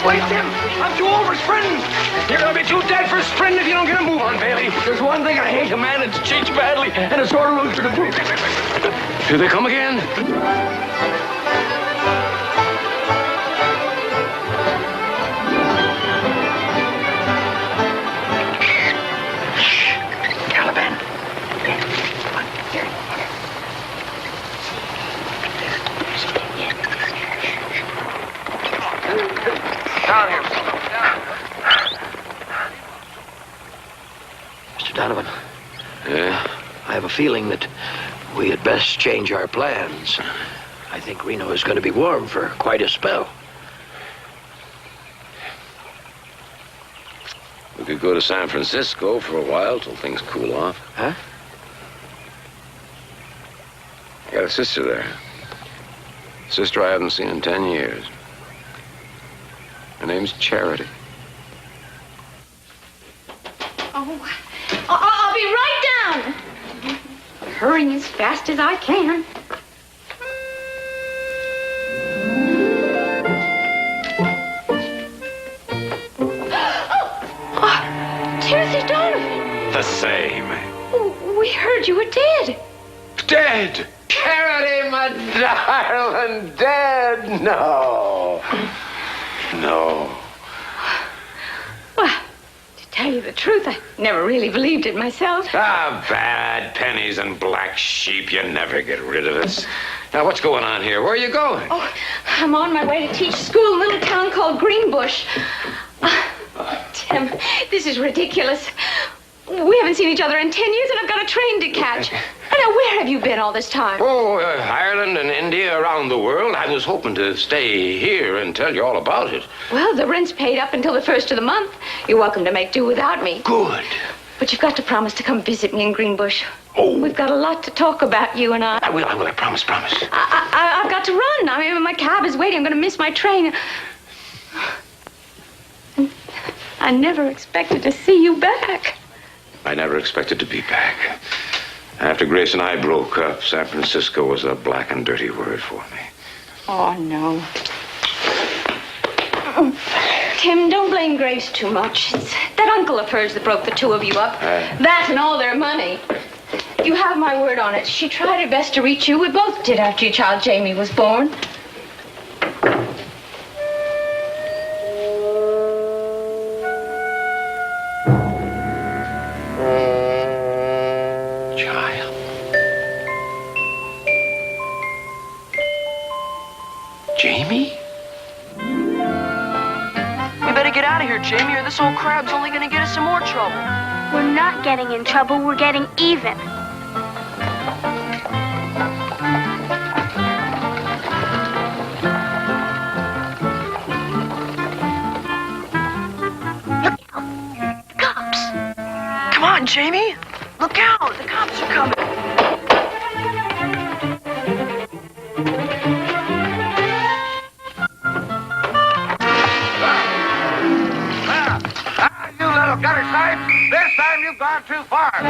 Wait, Tim! I'm too old for sprinting! You're gonna be too dead for sprinting if you don't get a move on, Bailey. There's one thing I hate, a man that's cheats badly and a sore loser to boot. Here they come again. Caliban. Here. Down here. Down. Mr. Donovan. Yeah? I have a feeling that we had best change our plans. I think Reno is going to be warm for quite a spell. We could go to San Francisco for a while till things cool off. Huh? I got a sister there. Sister I haven't seen in 10 years. Her name's Charity. Oh, I'll be right down. Hurrying as fast as I can. Timothy Donovan. The same. We heard you were dead. Dead! Charity, my darling, dead? No. No. Well, to tell you the truth, I never really believed it myself. Ah, bad pennies and black sheep. You never get rid of us. Now, what's going on here? Where are you going? Oh, I'm on my way to teach school in a little town called Greenbush. Tim, this is ridiculous. We haven't seen each other in 10 years, and I've got a train to catch. Now, where have you been all this time? Oh, Ireland and India, around the world. I was hoping to stay here and tell you all about it. Well, the rent's paid up until the 1st of the month. You're welcome to make do without me. Good. But you've got to promise to come visit me in Greenbush. Oh. We've got a lot to talk about, you and I. I will. I promise. I've got to run. I mean, my cab is waiting. I'm going to miss my train. I never expected to see you back. I never expected to be back. After Grace and I broke up, San Francisco was a black and dirty word for me. Oh, no. Tim, don't blame Grace too much. It's that uncle of hers that broke the two of you up. That and all their money. You have my word on it. She tried her best to reach you. We both did after your child Jamie was born. Jamie? We better get out of here, Jamie, or this old crab's only gonna get us in more trouble. We're not getting in trouble, we're getting even. Look out! Cops! Come on, Jamie! Look out! The cops are coming! Gutter side, this time you've gone too far. Please,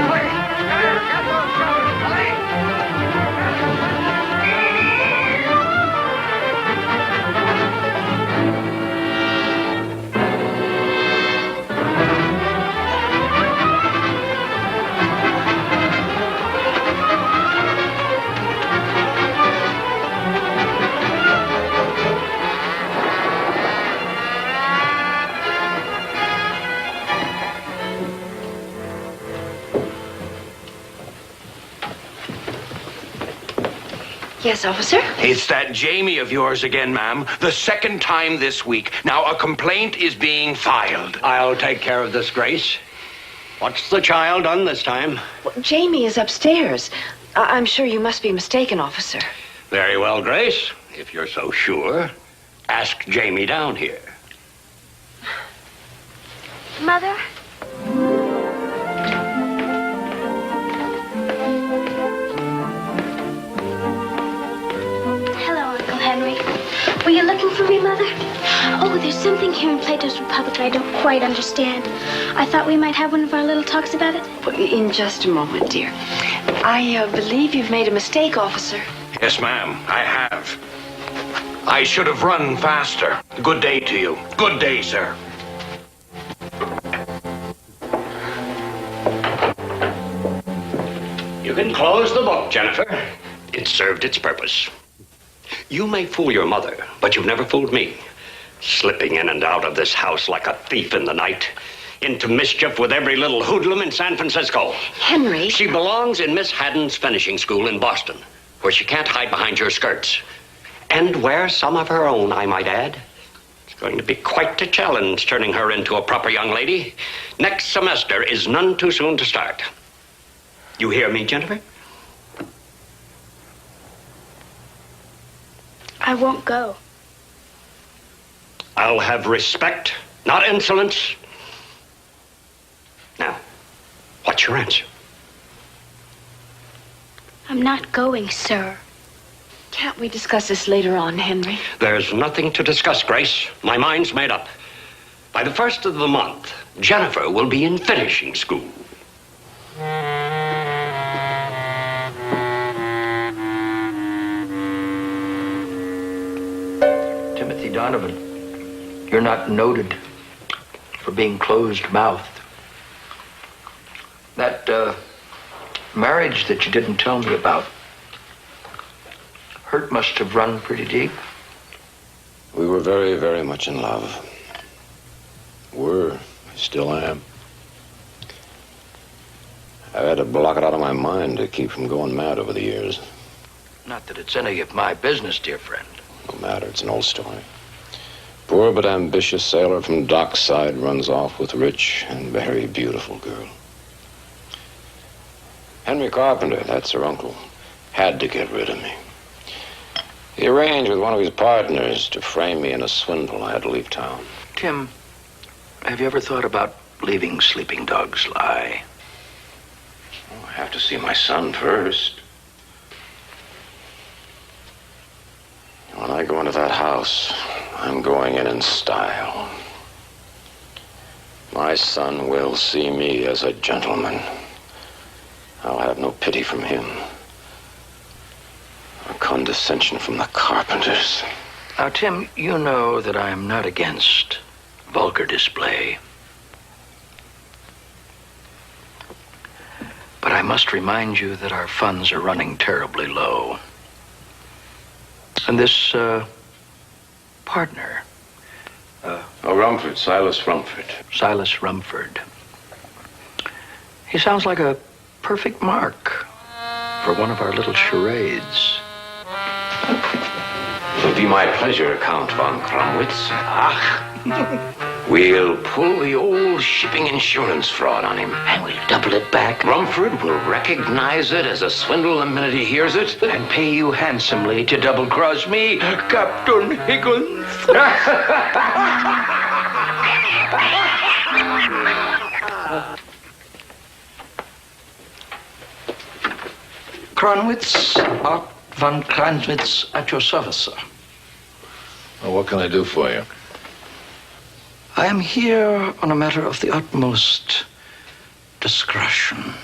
get those gutters, please. Yes, officer? It's that Jamie of yours again, ma'am. The second time this week. Now, a complaint is being filed. I'll take care of this, Grace. What's the child done this time? Well, Jamie is upstairs. I'm sure you must be mistaken, officer. Very well, Grace. If you're so sure, ask Jamie down here. Mother? Hello, Uncle Henry. Were you looking for me, Mother? Oh, there's something here in Plato's Republic I don't quite understand. I thought we might have one of our little talks about it. Well, in just a moment, dear. I believe you've made a mistake, officer. Yes, ma'am, I have. I should have run faster. Good day to you. Good day, sir. You can close the book, Jennifer. It served its purpose. You may fool your mother, but you've never fooled me. Slipping in and out of this house like a thief in the night, into mischief with every little hoodlum in San Francisco. Henry. She belongs in Miss Haddon's finishing school in Boston, where she can't hide behind your skirts. And wear some of her own, I might add. It's going to be quite a challenge turning her into a proper young lady. Next semester is none too soon to start. You hear me, Jennifer? I won't go. I'll have respect, not insolence. Now, what's your answer? I'm not going, sir. Can't we discuss this later on, Henry? There's nothing to discuss, Grace. My mind's made up. By the 1st of the month, Jennifer will be in finishing school. Donovan, you're not noted for being closed-mouthed. That marriage that you didn't tell me about, hurt must have run pretty deep. We were very, very much in love. I still am. I've had to block it out of my mind to keep from going mad over the years. Not that it's any of my business, dear friend. No matter, it's an old story. Poor but ambitious sailor from dockside runs off with rich and very beautiful girl. Henry Carpenter, that's her uncle, had to get rid of me. He arranged with one of his partners to frame me in a swindle. I had to leave town. Tim, have you ever thought about leaving sleeping dogs lie? I have to see my son first. When I go into that house, I'm going in style. My son will see me as a gentleman. I'll have no pity from him, or condescension from the Carpenters. Now, Tim, you know that I am not against vulgar display. But I must remind you that our funds are running terribly low. And this, partner... Rumford, Silas Rumford. Silas Rumford. He sounds like a perfect mark for one of our little charades. It'll be my pleasure, Count von Kromwitz. We'll pull the old shipping insurance fraud on him. And we'll double it back. Rumford will recognize it as a swindle the minute he hears it. And pay you handsomely to double-cross me, Captain Higgins. Kronwitz, Art von Kronwitz, at your service, sir. Well, what can I do for you? I am here on a matter of the utmost discretion.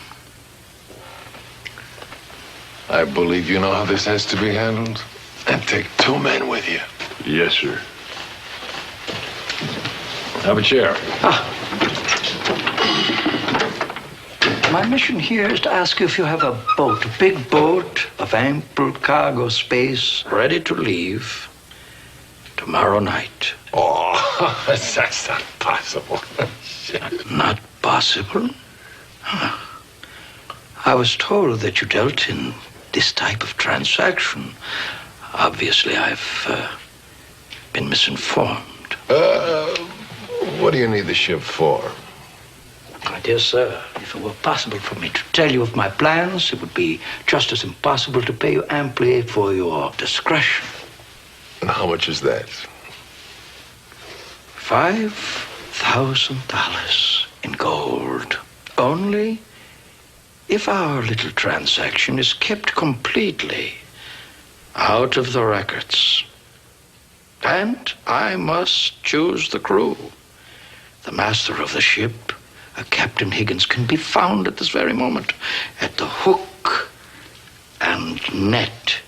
I believe you know how this has to be handled. And take 2 men with you. Yes, sir. Have a chair. My mission here is to ask you if you have a boat, a big boat of ample cargo space, ready to leave tomorrow night. Oh, that's not possible. Not possible? I was told that you dealt in this type of transaction. Obviously, I've been misinformed. What do you need the ship for? My dear sir, if it were possible for me to tell you of my plans, it would be just as impossible to pay you amply for your discretion. And how much is that? $5,000 in gold. Only if our little transaction is kept completely out of the records. And I must choose the crew. The master of the ship, Captain Higgins, can be found at this very moment at the hook and net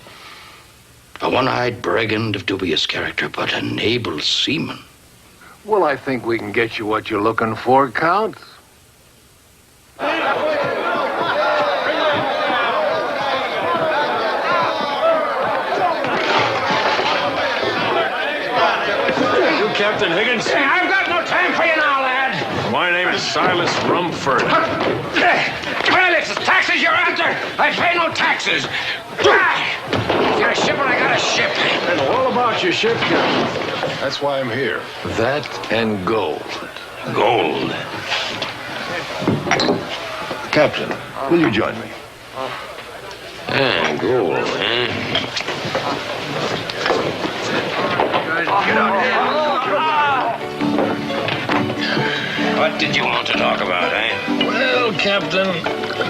A one-eyed brigand of dubious character, but an able seaman. Well, I think we can get you what you're looking for, Count. Captain Higgins? Hey, I've got no time for you now, lad. My name is Silas Rumford. Well, it's the taxes you're after. I pay no taxes. If you're a shipper, I got a ship. I know all about your ship, Captain. That's why I'm here. That and gold. Gold. Captain, will you join me? Gold, eh? Get out here. What did you want to talk about, eh? Well, Captain,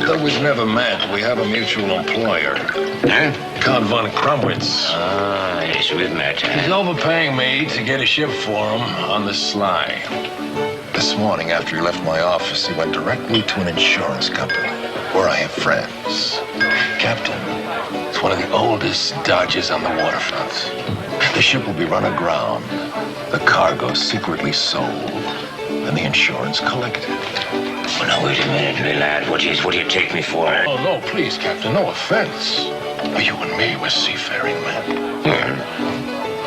though we've never met, we have a mutual employer. Huh? Count von Crumwitz. Ah, yes, we've met. He's overpaying me to get a ship for him on the sly. This morning, after he left my office, he went directly to an insurance company where I have friends. Captain, it's one of the oldest dodges on the waterfront. The ship will be run aground, the cargo secretly sold, and the insurance collected. Well, now, wait a minute, me lad. What do you take me for? Oh, no, please, Captain, no offense. You and me, we're seafaring men. Well,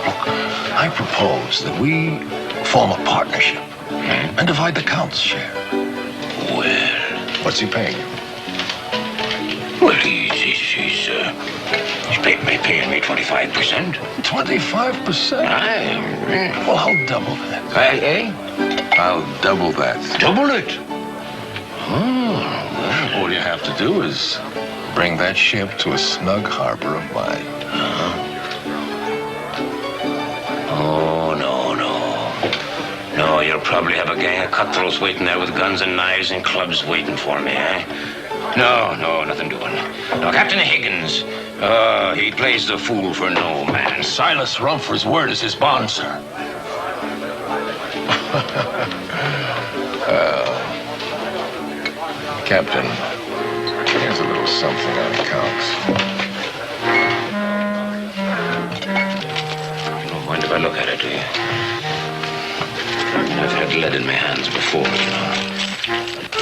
Look, I propose that we form a partnership and divide the Count's share. well, What's he paying you? he's paying me 25%. 25%? Aye. Well, I'll double that. Eh? I'll double that. Double it. All you have to do is bring that ship to a snug harbor of mine. Oh, no. No, you'll probably have a gang of cutthroats waiting there with guns and knives and clubs waiting for me, eh? No, nothing doing. No, Captain Higgins, he plays the fool for no man. Silas Rumford's word is his bond, sir. Captain, here's a little something on accounts. You don't mind if I look at it, do you? I've had lead in my hands before, you know.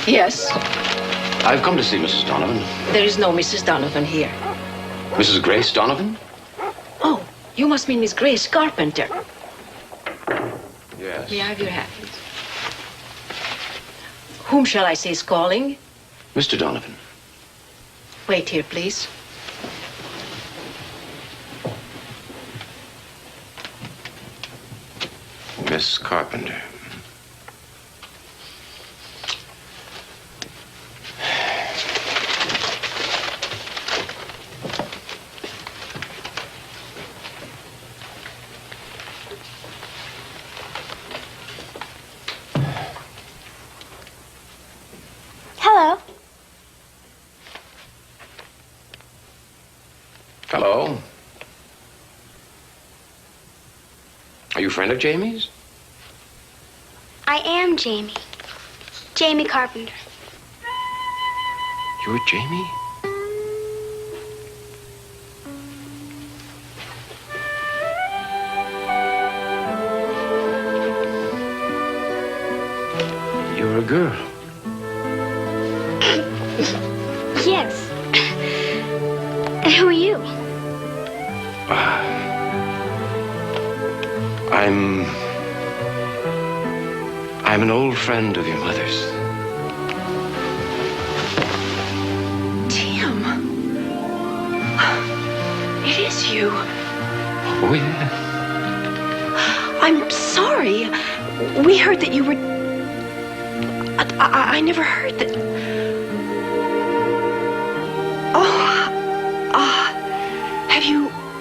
Yes, I've come to see Mrs. Donovan. there is no Mrs. Donovan here. Mrs. Grace Donovan? Oh, you must mean Miss Grace Carpenter. Yes. May I have your hat? Whom shall I say is calling? Mr. Donovan. Wait here, please. Miss Carpenter. Hello. Hello. Are you a friend of Jamie's? I am Jamie. Jamie Carpenter. You're Jamie? You're a girl. Yes. And who are you? I'm an old friend of your mother's. Tim. It is you. Oh, yeah. I'm sorry. We heard that you were... I never heard that... Oh,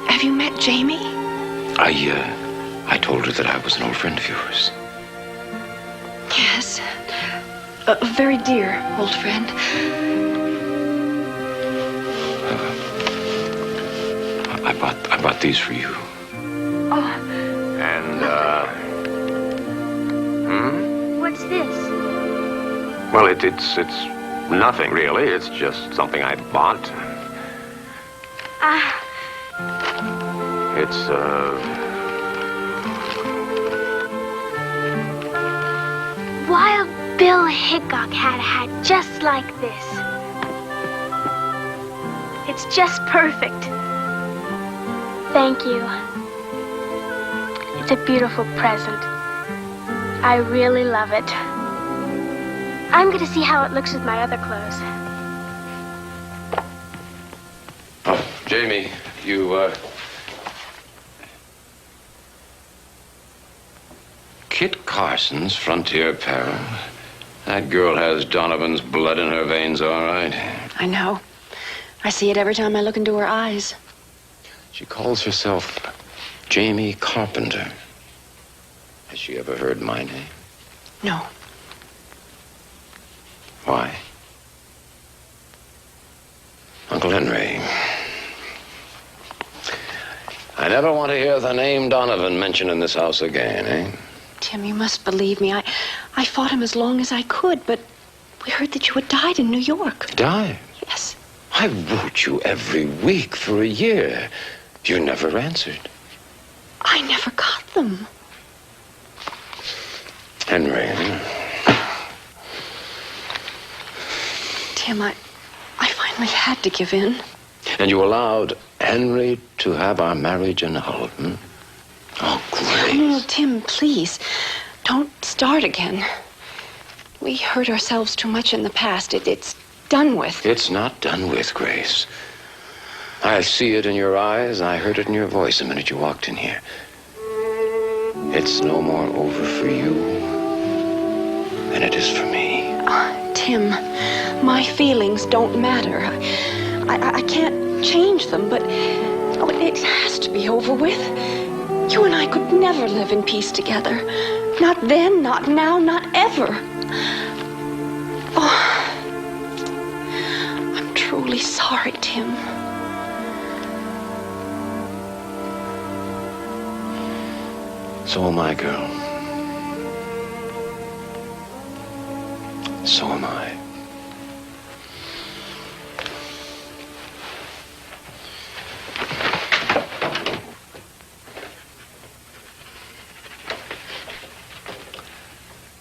have you met Jamie? I told her that I was an old friend of yours. Yes. A very dear old friend. I bought these for you. Oh, And, what's this? Well, it's nothing, really. It's just something I bought. It's, Wild Bill Hickok had a hat just like this. It's just perfect. Thank you. It's a beautiful present. I really love it. I'm going to see how it looks with my other clothes. Oh, Jamie, you, Kit Carson's Frontier Apparel. That girl has Donovan's blood in her veins, all right. I know. I see it every time I look into her eyes. She calls herself Jamie Carpenter. Has she ever heard my name? No. Why? Uncle Henry. I never want to hear the name Donovan mentioned in this house again, eh? Tim, you must believe me. I fought him as long as I could, but we heard that you had died in New York. Died? Yes. I wrote you every week for a year. You never answered. I never got them. Henry. Tim, I finally had to give in. And you allowed Henry to have our marriage annulled, hmm? Oh, Grace. No, Tim, please. Don't start again. We hurt ourselves too much in the past. It's done with. It's not done with, Grace. I see it in your eyes. I heard it in your voice the minute you walked in here. It's no more over for you than it is for me. Tim, my feelings don't matter. I can't change them, but it has to be over with. You and I could never live in peace together. Not then, not now, not ever. Oh, I'm truly sorry, Tim. So am I, girl. So am I.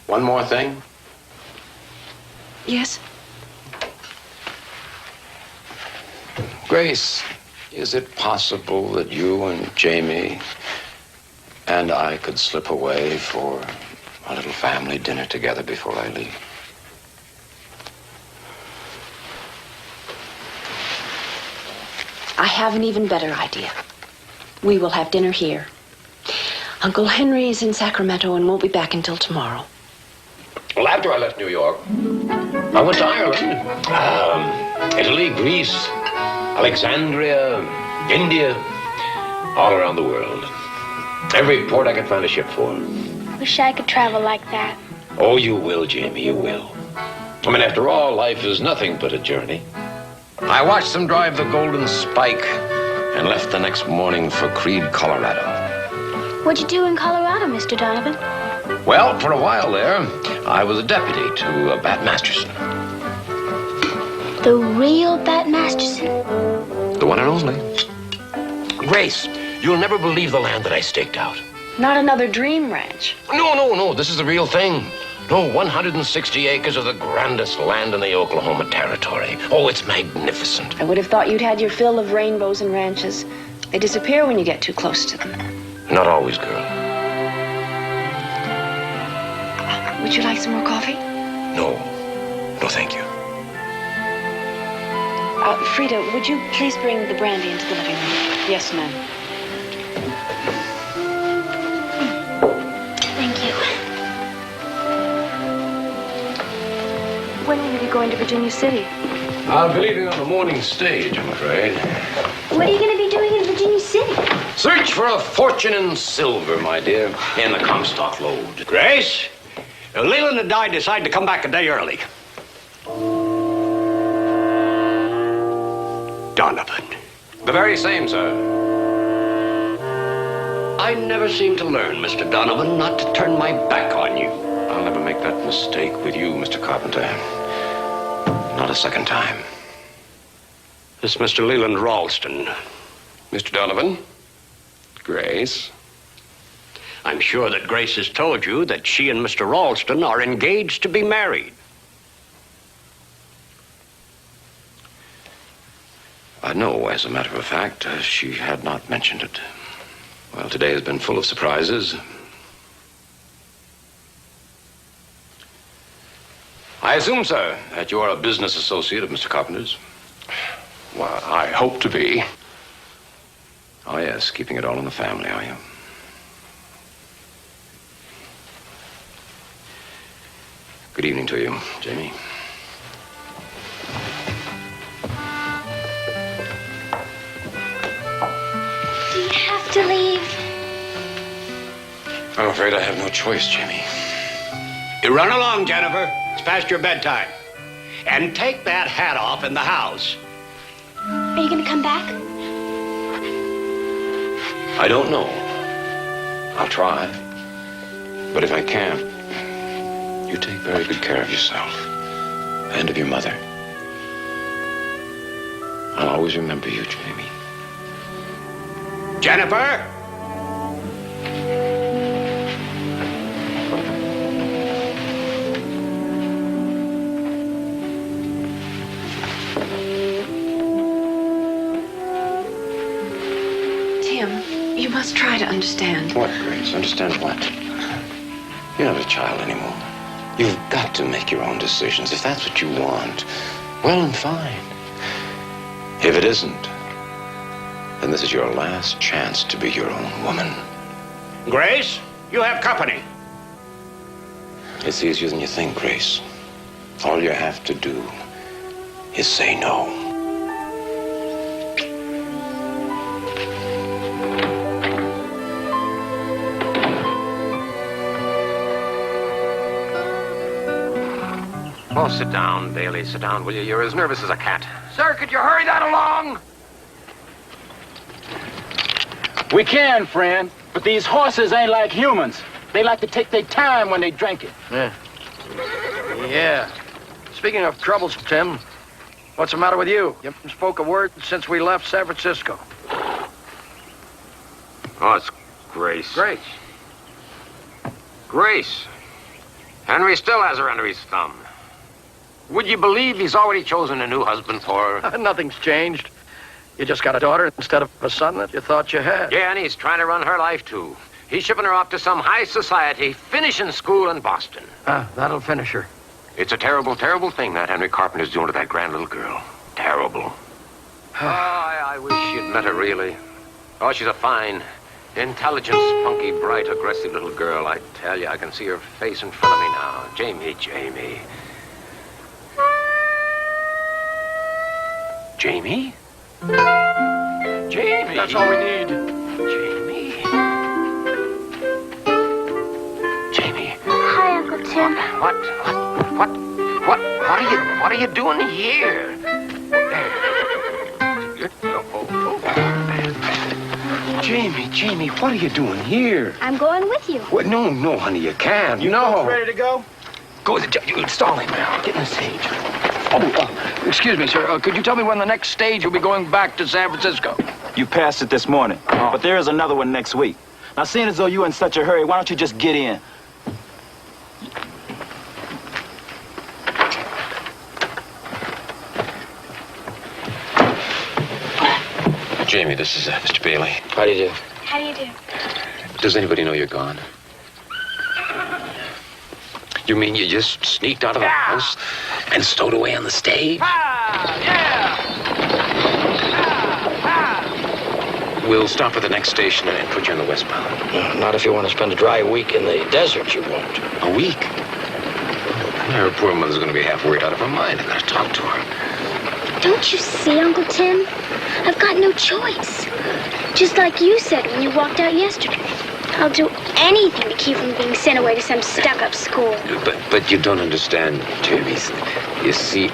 One more thing. Yes? Grace, is it possible that you and Jamie and I could slip away for a little family dinner together before I leave? I have an even better idea. We will have dinner here. Uncle Henry is in Sacramento and won't be back until tomorrow. Well, after I left New York, I went to Ireland, Italy, Greece, Alexandria, India, all around the world. Every port I could find a ship for. Wish I could travel like that. Oh, you will, Jamie, you will. I mean, after all, life is nothing but a journey. I watched them drive the Golden Spike and left the next morning for Creede, Colorado. What'd you do in Colorado, Mr. Donovan? Well, for a while there, I was a deputy to Bat Masterson. The real Bat Masterson? The one and only. Grace, you'll never believe the land that I staked out. Not another dream ranch. No, this is the real thing. No, 160 acres of the grandest land in the Oklahoma Territory. Oh, it's magnificent. I would have thought you'd had your fill of rainbows and ranches. They disappear when you get too close to them. Not always, girl. Would you like some more coffee? No, thank you. Frida, would you please bring the brandy into the living room? Yes, ma'am. Thank you. When will you be going to Virginia City? I'll be leaving on the morning stage, I'm afraid. What are you going to be doing in Virginia City? Search for a fortune in silver, my dear, in the Comstock lode. Grace, Leland and I decided to come back a day early. Donovan. The very same, sir. I never seem to learn, Mr. Donovan, not to turn my back on you. I'll never make that mistake with you, Mr. Carpenter. Not a second time. This is Mr. Leland Ralston. Mr. Donovan? Grace? I'm sure that Grace has told you that she and Mr. Ralston are engaged to be married. No, as a matter of fact, she had not mentioned it. Well, today has been full of surprises. I assume, sir, that you are a business associate of Mr. Carpenter's? Well, I hope to be. Oh, yes, keeping it all in the family, are you? Good evening to you, Jamie. Do you have to leave? I'm afraid I have no choice, Jamie. You run along, Jennifer. It's past your bedtime. And take that hat off in the house. Are you going to come back? I don't know. I'll try. But if I can't, you take very good care of yourself and of your mother. I'll always remember you, Jamie. Jennifer! Tim, you must try to understand. What, Grace? Understand what? You're not a child anymore. You've got to make your own decisions. If that's what you want, well and fine. If it isn't, then this is your last chance to be your own woman. Grace, you have company. It's easier than you think, Grace. All you have to do is say no. Oh, sit down, Bailey. Sit down, will you? You're as nervous as a cat. Sir, could you hurry that along? We can, friend, but these horses ain't like humans. They like to take their time when they drink it. Yeah. Speaking of troubles, Tim, what's the matter with you? You haven't spoke a word since we left San Francisco. Oh, it's Grace. Grace. Grace. Henry still has her under his thumb. Would you believe he's already chosen a new husband for her? Nothing's changed. You just got a daughter instead of a son that you thought you had. Yeah, and he's trying to run her life, too. He's shipping her off to some high society, finishing school in Boston. That'll finish her. It's a terrible, terrible thing that Henry Carpenter's doing to that grand little girl. Terrible. I wish you'd met her, really. Oh, she's a fine, intelligent, spunky, bright, aggressive little girl. I tell you, I can see her face in front of me now. Jamie, Jamie. Jamie? Jamie? That's all we need. Jamie? Jamie? Hi, Uncle Tim. What are you doing here? Jamie, what are you doing here? I'm going with you. What? No, honey, you can't. You know, ready to go? Go, stalling now. Get in the stage. Excuse me, sir. Could you tell me when the next stage will be going back to San Francisco? You passed it this morning, but there is another one next week. Now, seeing as though you're in such a hurry, why don't you just get in? Jamie, this is Mr. Bailey. How do you do? How do you do? Does anybody know you're gone? You mean you just sneaked out of the house and stowed away on the stage? We'll stop at the next station and put you on the westbound. Not if you want to spend a dry week in the desert, you won't. A week? Her poor mother's going to be half worried out of her mind. I've got to talk to her. Don't you see, Uncle Tim? I've got no choice. Just like you said when you walked out yesterday. I'll do anything to keep from being sent away to some stuck-up school. But you don't understand, Jamie. You see,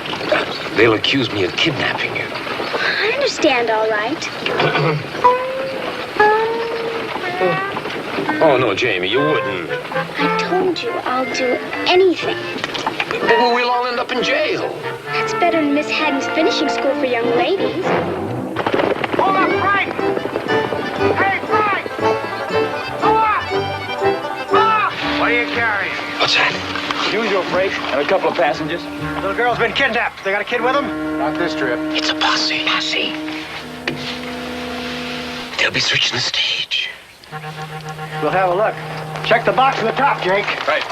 they'll accuse me of kidnapping you. I understand, all right. Oh, no, Jamie, you wouldn't. I told you I'll do anything. But we'll all end up in jail. That's better than Miss Haddon's finishing school for young ladies. Hold up, Frank! Hey, Frank! Hold up! What are you carrying? What's that? Usual freight and a couple of passengers. Little girl's been kidnapped. They got a kid with them? Not this trip. It's a posse. They'll be searching the stage. We'll have a look. Check the box on the top, Jake. Right.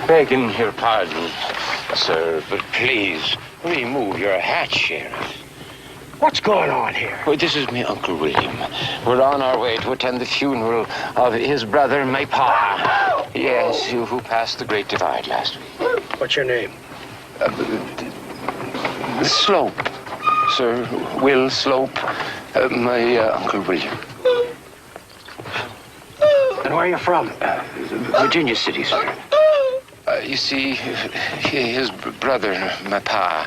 Begging your pardon, sir, but please remove your hat, Sheriff. What's going on here? Well, this is my Uncle William. We're on our way to attend the funeral of his brother, my pa. Yes, who passed the Great Divide last week. What's your name? Slope, sir. Will Slope. My Uncle William. And where are you from? Virginia City, sir. You see, his brother, my pa,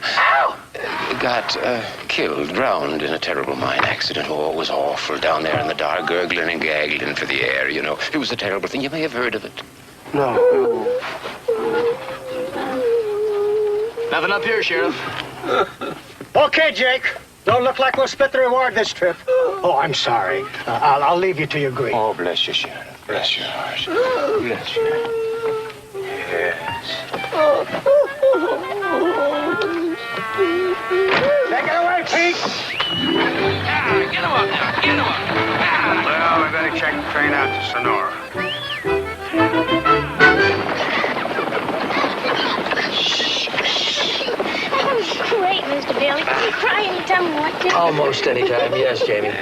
got killed, drowned in a terrible mine accident. Oh, it was awful down there in the dark, gurgling and gaggling for the air, you know. It was a terrible thing. You may have heard of it. No. Nothing up here, Sheriff. Okay, Jake. Don't look like we'll split the reward this trip. Oh, I'm sorry. I'll leave you to your grief. Oh, bless you, Sheriff. Bless your heart. Bless you. Yes. Take it away, Pete. Get him up now. Get him up. Well, we better check the train out to Sonora. Great, Mr. Bailey. Can you cry anytime you want to? Almost any time, yes, Jamie.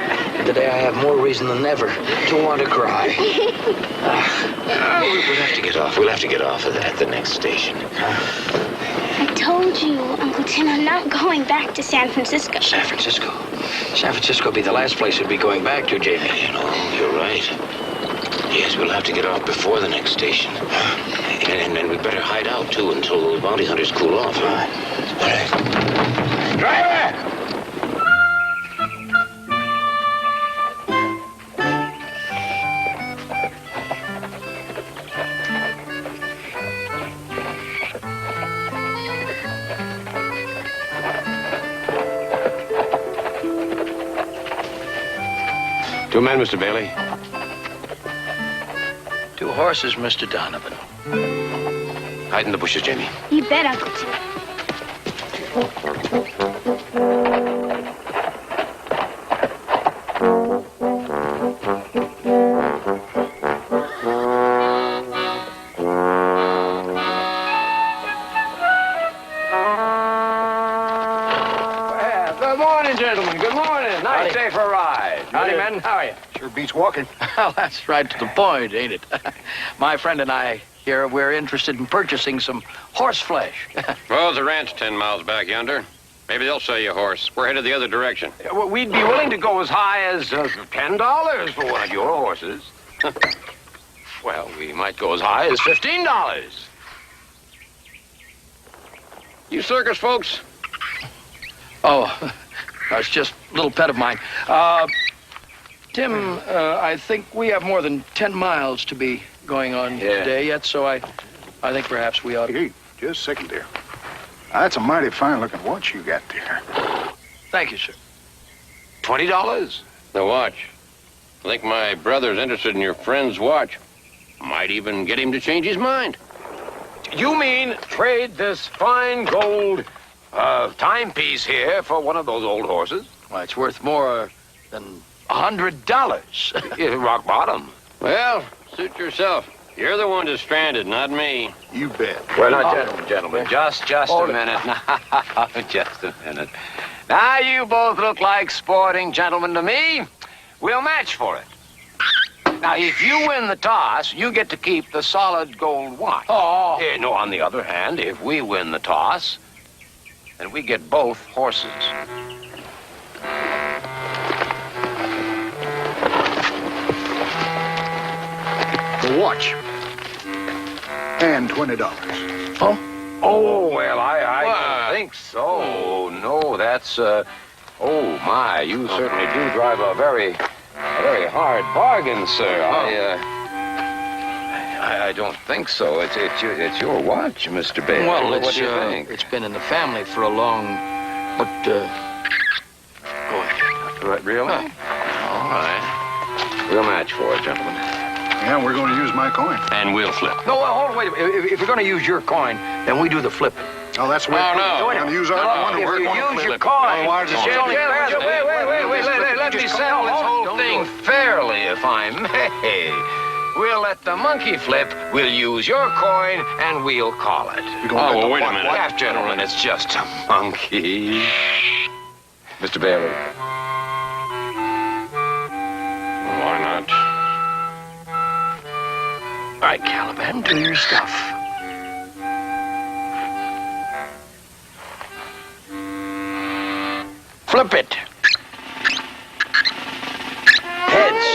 Today I have more reason than ever to want to cry. We'll have to get off. We'll have to get off at the next station. I told you, Uncle Tim, I'm not going back to San Francisco. San Francisco? San Francisco would be the last place we'd be going back to, Jamie. You know, you're right. Yes, we'll have to get off before the next station. And then we'd better hide out, too, until those bounty hunters cool off. All right. Driver! Two men, Mr. Bailey. 2 horses, Mr. Donovan. Hide in the bushes, Jamie. You bet, Uncle Tim. Good morning, gentlemen. Good morning. Nice day for a ride. Howdy, men. How are you? Sure beats walking. Well, that's right to the point, ain't it? My friend and I here, we're interested in purchasing some horse flesh. Well, there's a ranch 10 miles back yonder. Maybe they'll sell you a horse. We're headed the other direction. Well, we'd be willing to go as high as $10 for one of your horses. Well, we might go as high as $15. You circus folks? Oh, that's just a little pet of mine. Tim, I think we have more than 10 miles to be going on today yet, so I think perhaps we ought to... Hey, just a second there. That's a mighty fine-looking watch you got there. Thank you, sir. $20? The watch. I think my brother's interested in your friend's watch. Might even get him to change his mind. You mean trade this fine gold timepiece here for one of those old horses? Well, it's worth more than $100. Yeah, rock bottom. Well, suit yourself. You're the one that's stranded, not me. You bet. Well, now, gentlemen, just a minute. Now, just a minute. Now, you both look like sporting gentlemen to me. We'll match for it. Now, if you win the toss, you get to keep the solid gold watch. Oh. No, on the other hand, if we win the toss, and we get both horses. The watch. And $20. Huh? Oh, well, I don't think so. No, that's, oh, my, you certainly do drive a very hard bargain, sir. I don't think so. It's your watch, Mr. Bailey. Well, what do you think? It's been in the family for a long, but, go ahead. Really? All right. We'll match for it, gentlemen. Yeah, we're going to use my coin. And we'll flip. No, hold on, wait a minute. If you're going to use your coin, then we do the flipping. Oh, that's weird. No. We're going to use our coin. If you use your coin, Wait. Let me settle this whole thing fairly, if I may. We'll let the monkey flip. We'll use your coin, and we'll call it. Oh, well, wait a minute. Half, gentlemen, it's just a monkey. Mr. Bailey. Why not? All right, Caliban, do your stuff. Flip it. Heads.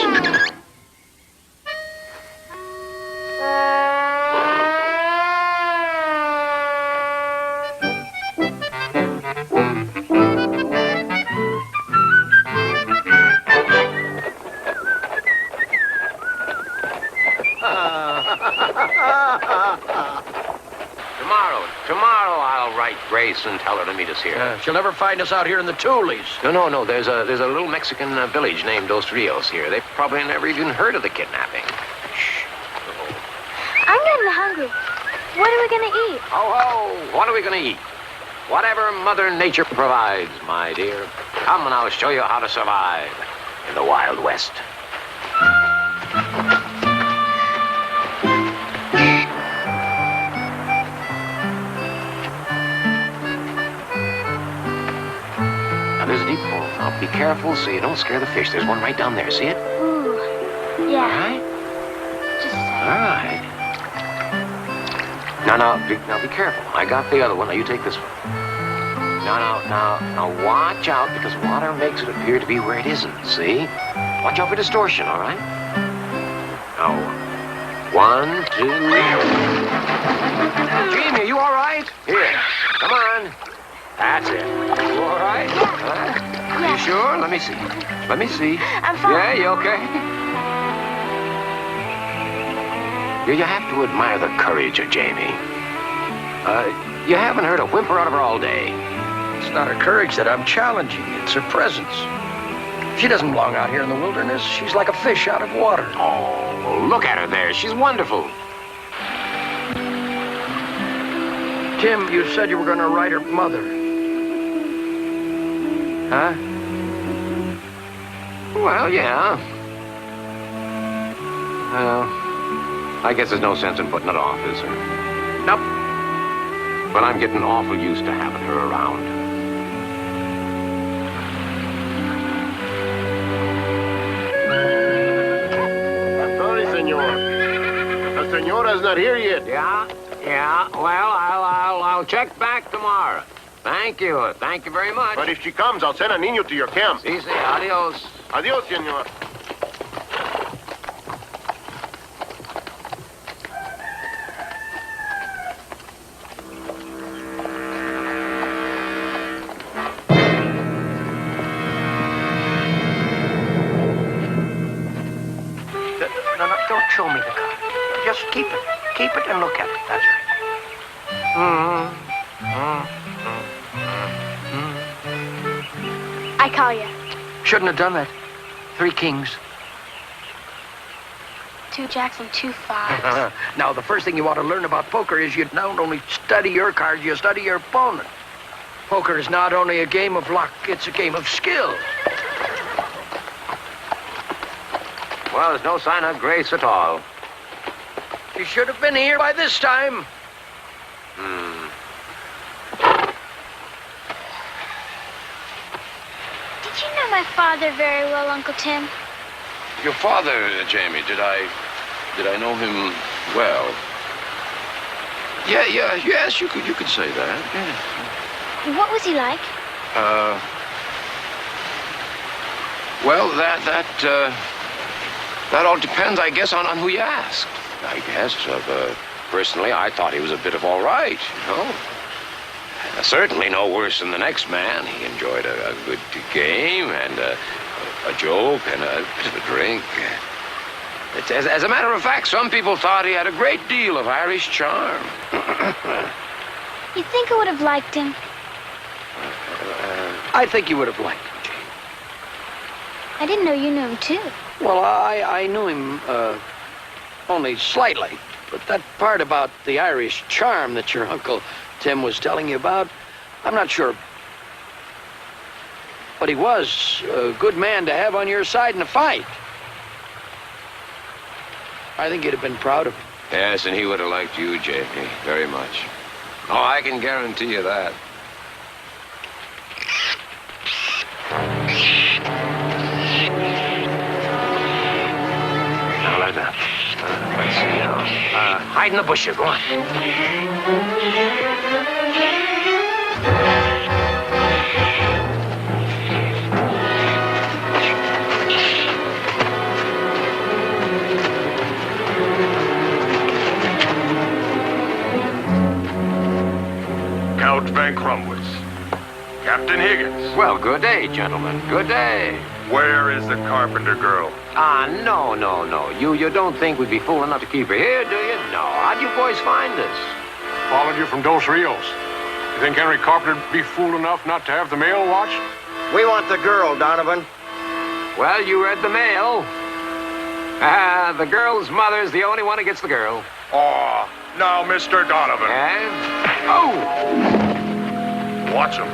Tomorrow I'll write Grace and tell her to meet us here. She'll never find us out here in the Tules. No. There's a little Mexican village named Dos Rios here. They've probably never even heard of the kidnapping. Shh. I'm getting hungry. What are we going to eat? Oh, what are we going to eat? Whatever Mother Nature provides, my dear. Come and I'll show you how to survive in the Wild West. There's a deep hole. Now, be careful so you don't scare the fish. There's one right down there. See it? Ooh, yeah. All right? Just a second. All right. Now, be careful. I got the other one. Now, you take this one. Now, watch out, because water makes it appear to be where it isn't. See? Watch out for distortion, all right? Now, 1, 2... Jamie, are you all right? Here, come on. That's it. You all right? Are you sure? Let me see. I'm fine. Yeah, you okay? You have to admire the courage of Jamie. You haven't heard a whimper out of her all day. It's not her courage that I'm challenging. It's her presence. She doesn't belong out here in the wilderness. She's like a fish out of water. Oh, look at her there. She's wonderful. Tim, you said you were going to write her mother. Huh? Well, yeah. I guess there's no sense in putting it off, is there? Nope. But I'm getting awful used to having her around. I'm sorry, senor. The señora's not here yet. Yeah. Well, I'll check back tomorrow. Thank you very much. But if she comes, I'll send a niño to your camp. Sí, adios. Adios, senor. No, don't show me the card. Just keep it and look at it. That's right. I call you. Shouldn't have done that. 3 kings. 2 jacks and 2 5s. Now, the first thing you want to learn about poker is you not only study your cards, you study your opponent. Poker is not only a game of luck, it's a game of skill. Well, there's no sign of Grace at all. She should have been here by this time. Did you know my father very well, Uncle Tim? Your father, Jamie, did I know him well? Yes, you could say that. What was he like? Well, that all depends, I guess, on who you ask. I guess, personally, I thought he was a bit of all right, you know. Certainly no worse than the next man. He enjoyed a good game and a joke and a bit of a drink. As a matter of fact, some people thought he had a great deal of Irish charm. You think I would have liked him? I think you would have liked him, Jane. I didn't know you knew him, too. Well, I knew him, only slightly. But that part about the Irish charm that your Uncle Tim was telling you about, I'm not sure. But he was a good man to have on your side in a fight. I think you'd have been proud of him. Yes, and he would have liked you, J.P., very much. Oh, I can guarantee you that. Now, let's see now. Hide in the bushes, go on. Count Van Crumwitz. Captain Higgins. Well, good day, gentlemen. Good day. Where is the carpenter girl? No. You don't think we'd be fool enough to keep her here, do you? No. How'd you boys find us? Followed you from Dos Rios. You think Henry Carpenter'd be fool enough not to have the mail watched? We want the girl, Donovan. Well, you read the mail. The girl's mother's the only one who gets the girl. Oh, now, Mr. Donovan. Oh! Watch him.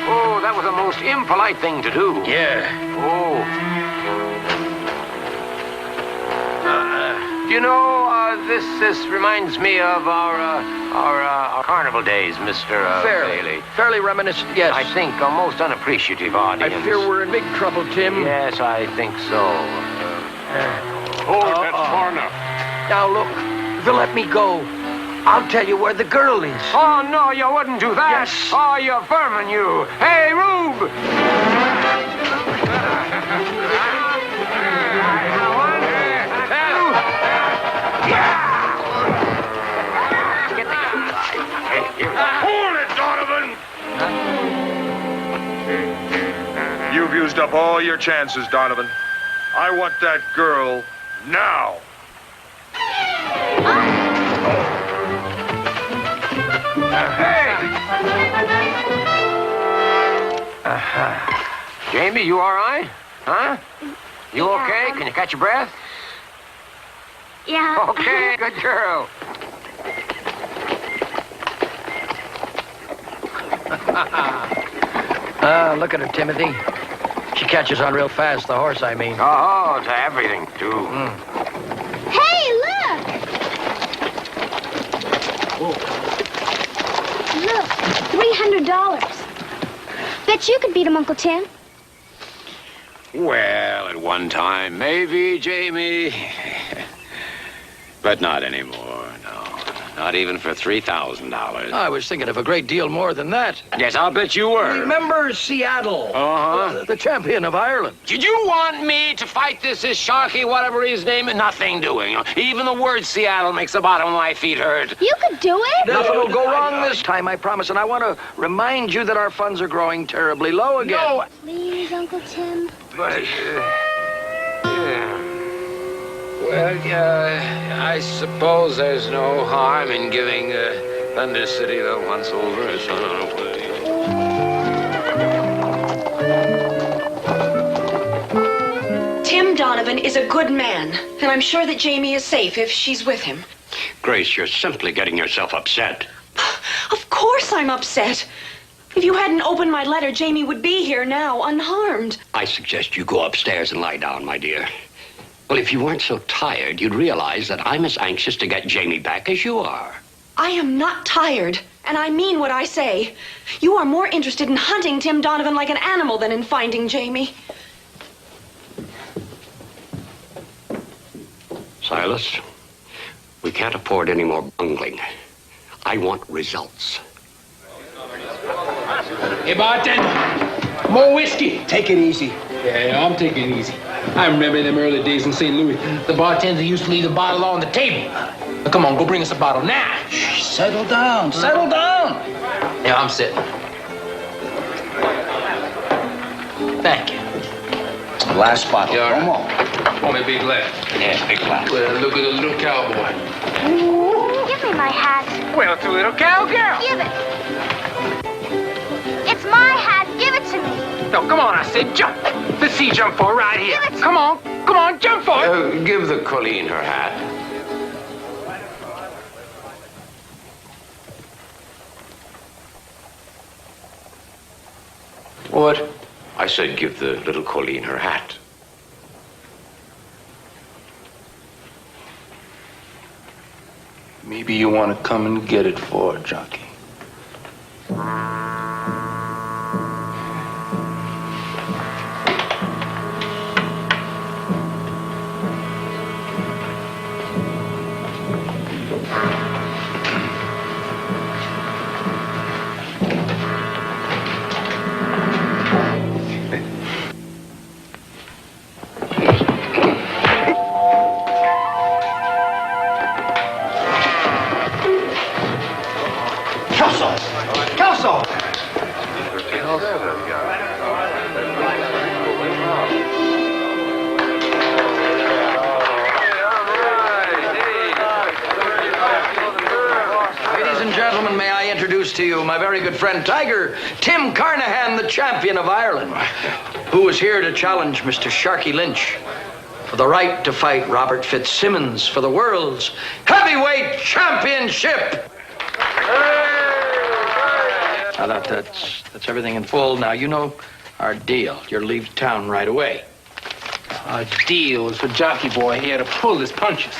Oh, that was a most impolite thing to do. Yeah. Oh. You know, this reminds me of our carnival days, Mr. Bailey. Fairly reminiscent, yes. I think a most unappreciative audience. I fear we're in big trouble, Tim. Yes, I think so. That's far enough. Now, look, if you'll let me go, I'll tell you where the girl is. Oh, no, you wouldn't do that. Yes. Oh, you vermin, you. Hey, Rube! Hold it, Donovan! You've used up all your chances, Donovan. I want that girl now. Jamie, you all right? Huh? You okay? Can you catch your breath? Yeah. Okay, good girl. Look at her, Timothy. She catches on real fast, the horse, I mean. Oh, to everything, too. Hey, look! Look, $300. Bet you could beat him, Uncle Tim. Well, at one time, maybe, Jamie. But not anymore, no. Not even for $3,000. I was thinking of a great deal more than that. Yes, I'll bet you were. Remember Seattle? The champion of Ireland. Did you want me to fight this Sharky, whatever his name? Nothing doing. Even the word Seattle makes the bottom of my feet hurt. You could do it. Nothing will go wrong this time, I promise. And I want to remind you that our funds are growing terribly low again. No. Please, Uncle Tim. But, Well, I suppose there's no harm in giving Thunder City the once over. Tim Donovan is a good man, and I'm sure that Jamie is safe if she's with him. Grace, you're simply getting yourself upset. Of course I'm upset. If you hadn't opened my letter, Jamie would be here now, unharmed. I suggest you go upstairs and lie down, my dear. Well, if you weren't so tired, you'd realize that I'm as anxious to get Jamie back as you are. I am not tired, and I mean what I say. You are more interested in hunting Tim Donovan like an animal than in finding Jamie. Silas, we can't afford any more bungling. I I want results. Hey, bartender, more whiskey. Take it easy. Yeah, I'm taking it easy. I remember in them early days in St. Louis, the bartender used to leave the bottle on the table. Now, come on, go bring us a bottle now. Shh, settle down, settle down. Yeah, I'm sitting. Thank you. Last bottle. Yeah, Come on. Pour me a big glass. Yeah, big glass. Well, look at the little cowboy. Give me my hat. Well, it's a little cowgirl. Give it. It's my hat. Give it to me. No, come on, I said jump. Let's see you jump for it right here. Give it to Come on, jump for it. Give the Colleen her hat. What? I said give the little Colleen her hat. Maybe you want to come and get it for her, Jockey. To you, my very good friend Tiger, Tim Carnahan, the champion of Ireland, who is here to challenge Mr. Sharky Lynch for the right to fight Robert Fitzsimmons for the world's heavyweight championship. Now that's everything in full. Now you know our deal. You're to leave town right away. Our deal is for Jockey Boy here to pull his punches.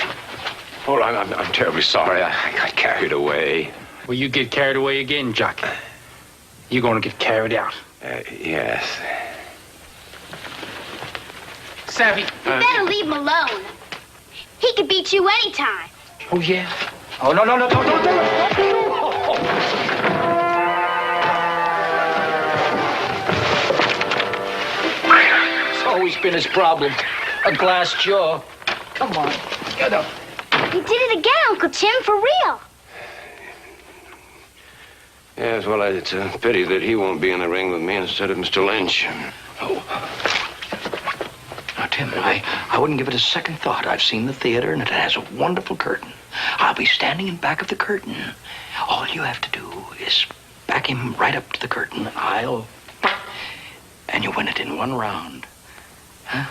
Oh, I'm terribly sorry. I got carried away. Well, you get carried away again, Jockey. You're gonna get carried out. Yes. Savvy. You better leave him alone. He could beat you anytime. Oh, yeah? Oh, no. It's always been his problem. A glass jaw. Come on, get up. You did it again, Uncle Tim, for real. Yes, well, it's a pity that he won't be in the ring with me instead of Mr. Lynch. Oh. Now, Tim, I wouldn't give it a second thought. I've seen the theater, and it has a wonderful curtain. I'll be standing in back of the curtain. All you have to do is back him right up to the curtain. And you win it in one round. Huh?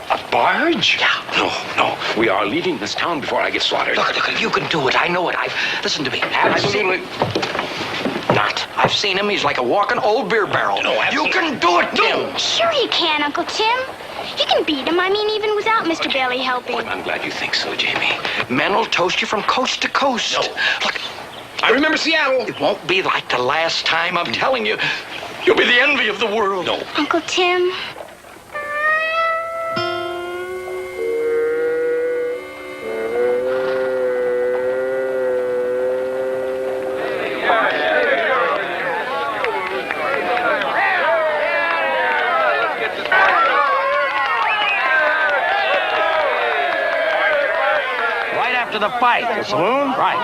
A barge? Yeah. No. We are leaving this town before I get slaughtered. Look, you can do it. I know it. Listen to me. Absolutely not. I've seen him. He's like a walking old beer barrel. No, absolutely. You can do it, Tim. Sure you can, Uncle Tim. You can beat him. I mean, even without Mr. Bailey helping. Well, I'm glad you think so, Jamie. Men will toast you from coast to coast. No. Look, I remember Seattle. it won't be like the last time. I'm telling you. You'll be the envy of the world. No. Uncle Tim. To the fight. The saloon? Right.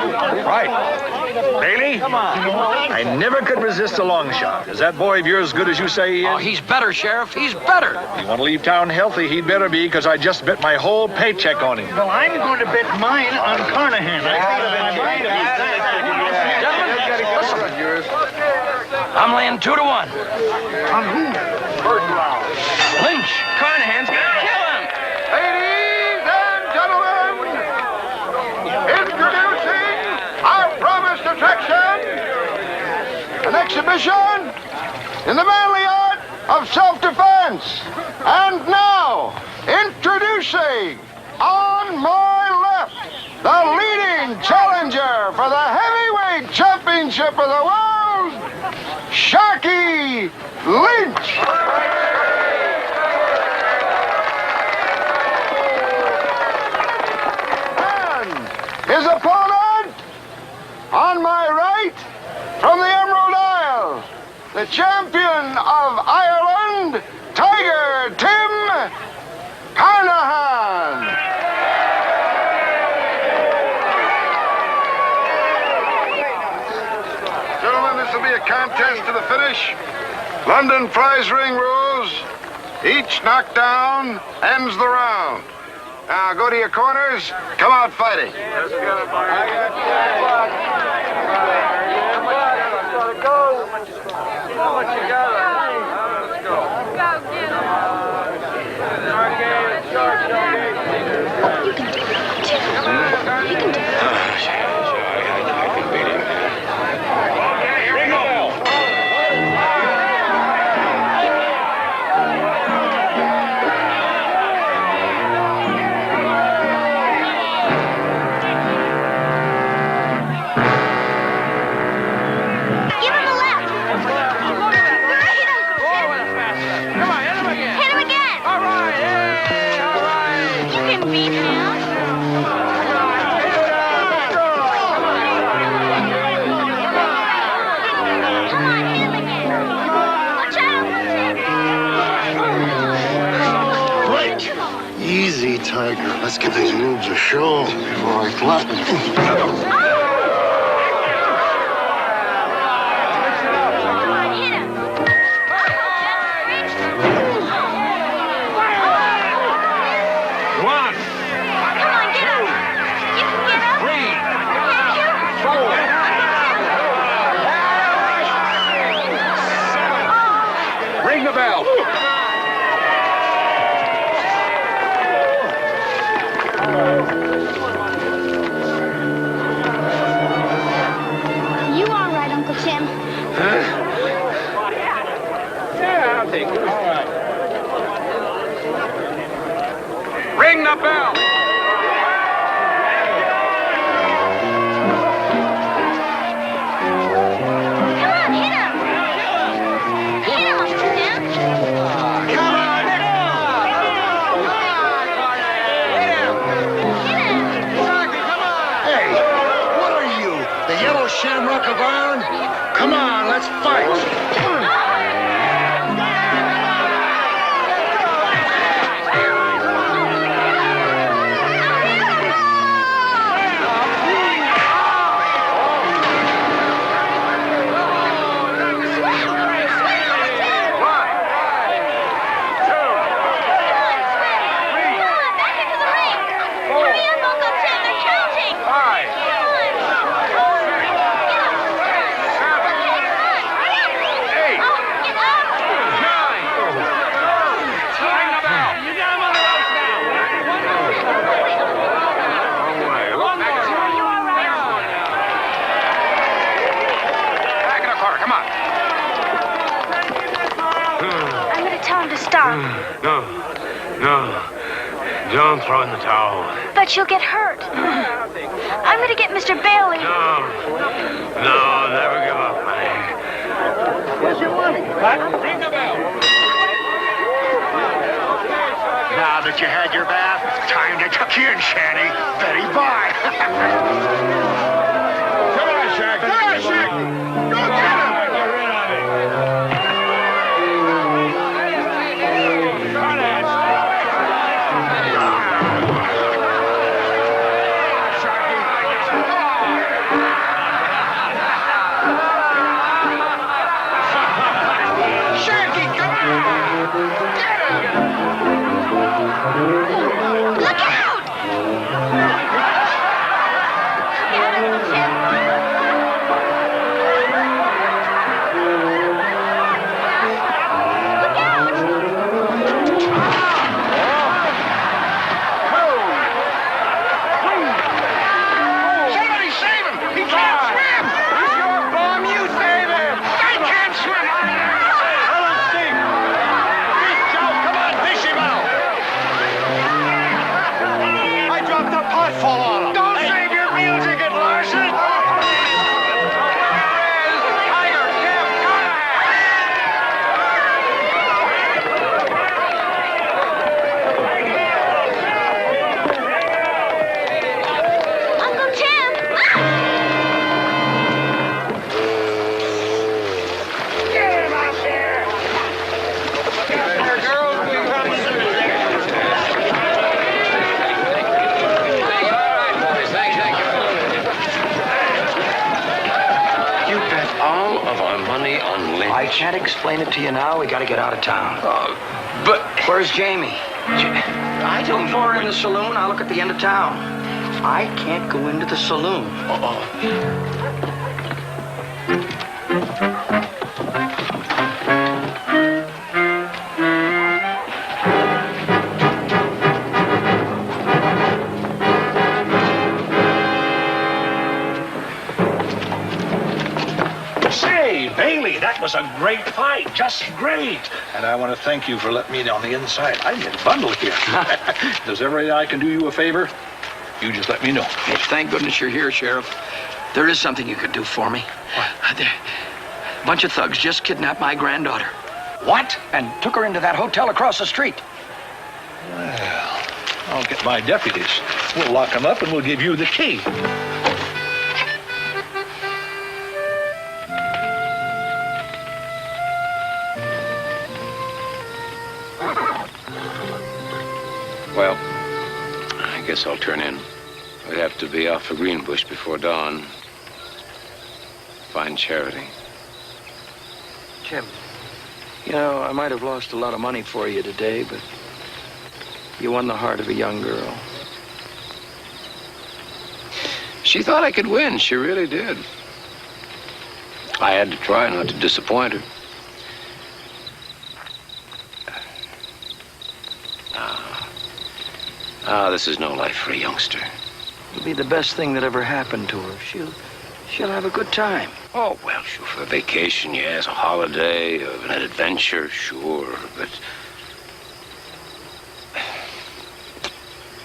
Bailey? Come on. I never could resist a long shot. Is that boy of yours as good as you say he is? Oh, he's better, Sheriff. He's better. You want to leave town healthy, he'd better be, because I just bet my whole paycheck on him. Well, I'm going to bet mine on Carnahan. Gentlemen, listen. I'm laying 2-1. On who? Lynch. Carnahan's gonna kill him. Ladies and gentlemen, introducing our promised attraction, an exhibition in the manly art of self-defense. And now, introducing, on my left, the leading challenger for the heavyweight championship of the world, Sharky Lynch. the champion of Ireland, Tiger Tim Carnahan. Gentlemen, this will be a contest to the finish. London prize ring rules. Each knockdown ends the round. Now go to your corners. Come out fighting. Easy, Tiger. Let's give these moves a show before I clap them. Ring the bell. You all right, Uncle Tim? Yeah, I'll take it. All right. Ring the bell. Shamrock of iron? Come on, let's fight. No. Don't throw in the towel. But you'll get hurt. I'm going to get Mr. Bailey. No, never give up, honey. Where's your money? Ring the bell. Now that you had your bath, time to tuck you in, Shanny. Betty, bye. Come on, Shaq. Come on, Shaq. Go get him. Look out! can't explain it to you now. We gotta get out of town. But... Where's Jamie? I don't know. Or in the saloon. I'll look at the end of town. I can't go into the saloon. Bailey, that was a great fight. Just great. And I want to thank you for letting me on the inside. I'm in bundle here. Does everybody I can do you a favor? You just let me know. Hey, thank goodness you're here, Sheriff. There is something you could do for me. What? A bunch of thugs just kidnapped my granddaughter. What? And took her into that hotel across the street. Well, I'll get my deputies. We'll lock them up and we'll give you the key. Well, I guess I'll turn in. We'd have to be off for Greenbush before dawn. Find Charity. Jim, you know, I might have lost a lot of money for you today, but you won the heart of a young girl. She thought I could win. She really did. I had to try not to disappoint her. This is no life for a youngster. It'll be the best thing that ever happened to her. She'll have a good time. Oh, well, sure, for a vacation, yes, a holiday, an adventure, sure, but...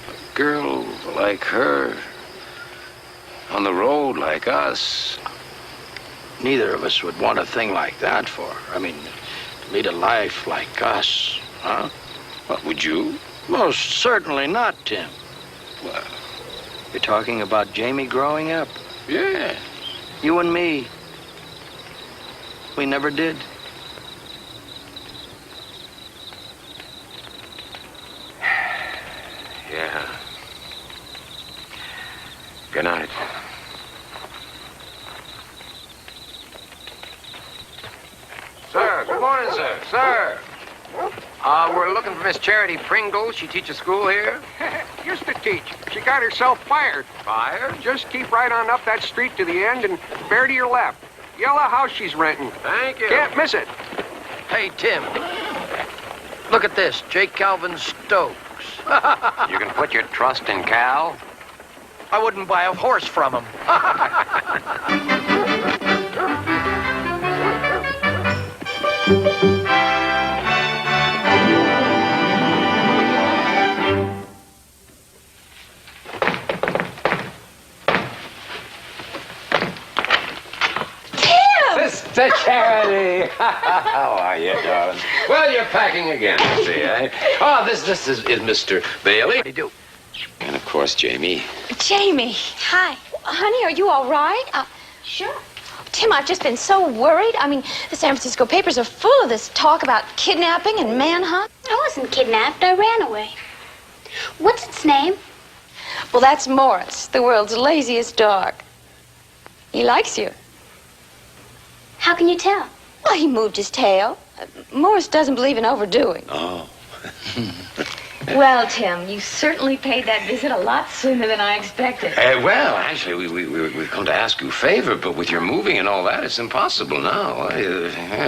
a girl like her, on the road like us... Neither of us would want a thing like that for her. I mean, lead a life like us, huh? What, would you? Most certainly not, Tim. Well... You're talking about Jamie growing up? Yeah. You and me. We never did. Yeah. Good night. Sir, good morning, sir. Sir. We're looking for Miss Charity Pringle. She teaches school here? Used to teach. She got herself fired. Fired? Just keep right on up that street to the end and bear to your left. Yellow house she's renting. Thank you. Can't miss it. Hey, Tim. Look at this. Jake Calvin Stokes. You can put your trust in Cal. I wouldn't buy a horse from him. Sister Charity! How are you, darling? Well, you're packing again, I see, eh? Oh, this is Mr. Bailey. How do you do? And, of course, Jamie. Jamie. Hi. Honey, are you all right? Sure. Tim, I've just been so worried. I mean, the San Francisco papers are full of this talk about kidnapping and manhunt. I wasn't kidnapped. I ran away. What's its name? Well, that's Morris, the world's laziest dog. He likes you. How can you tell? Well, he moved his tail. Morris doesn't believe in overdoing. Oh. Well, Tim, you certainly paid that visit a lot sooner than I expected. Well, actually, we've come to ask you a favor, but with your moving and all that, it's impossible now.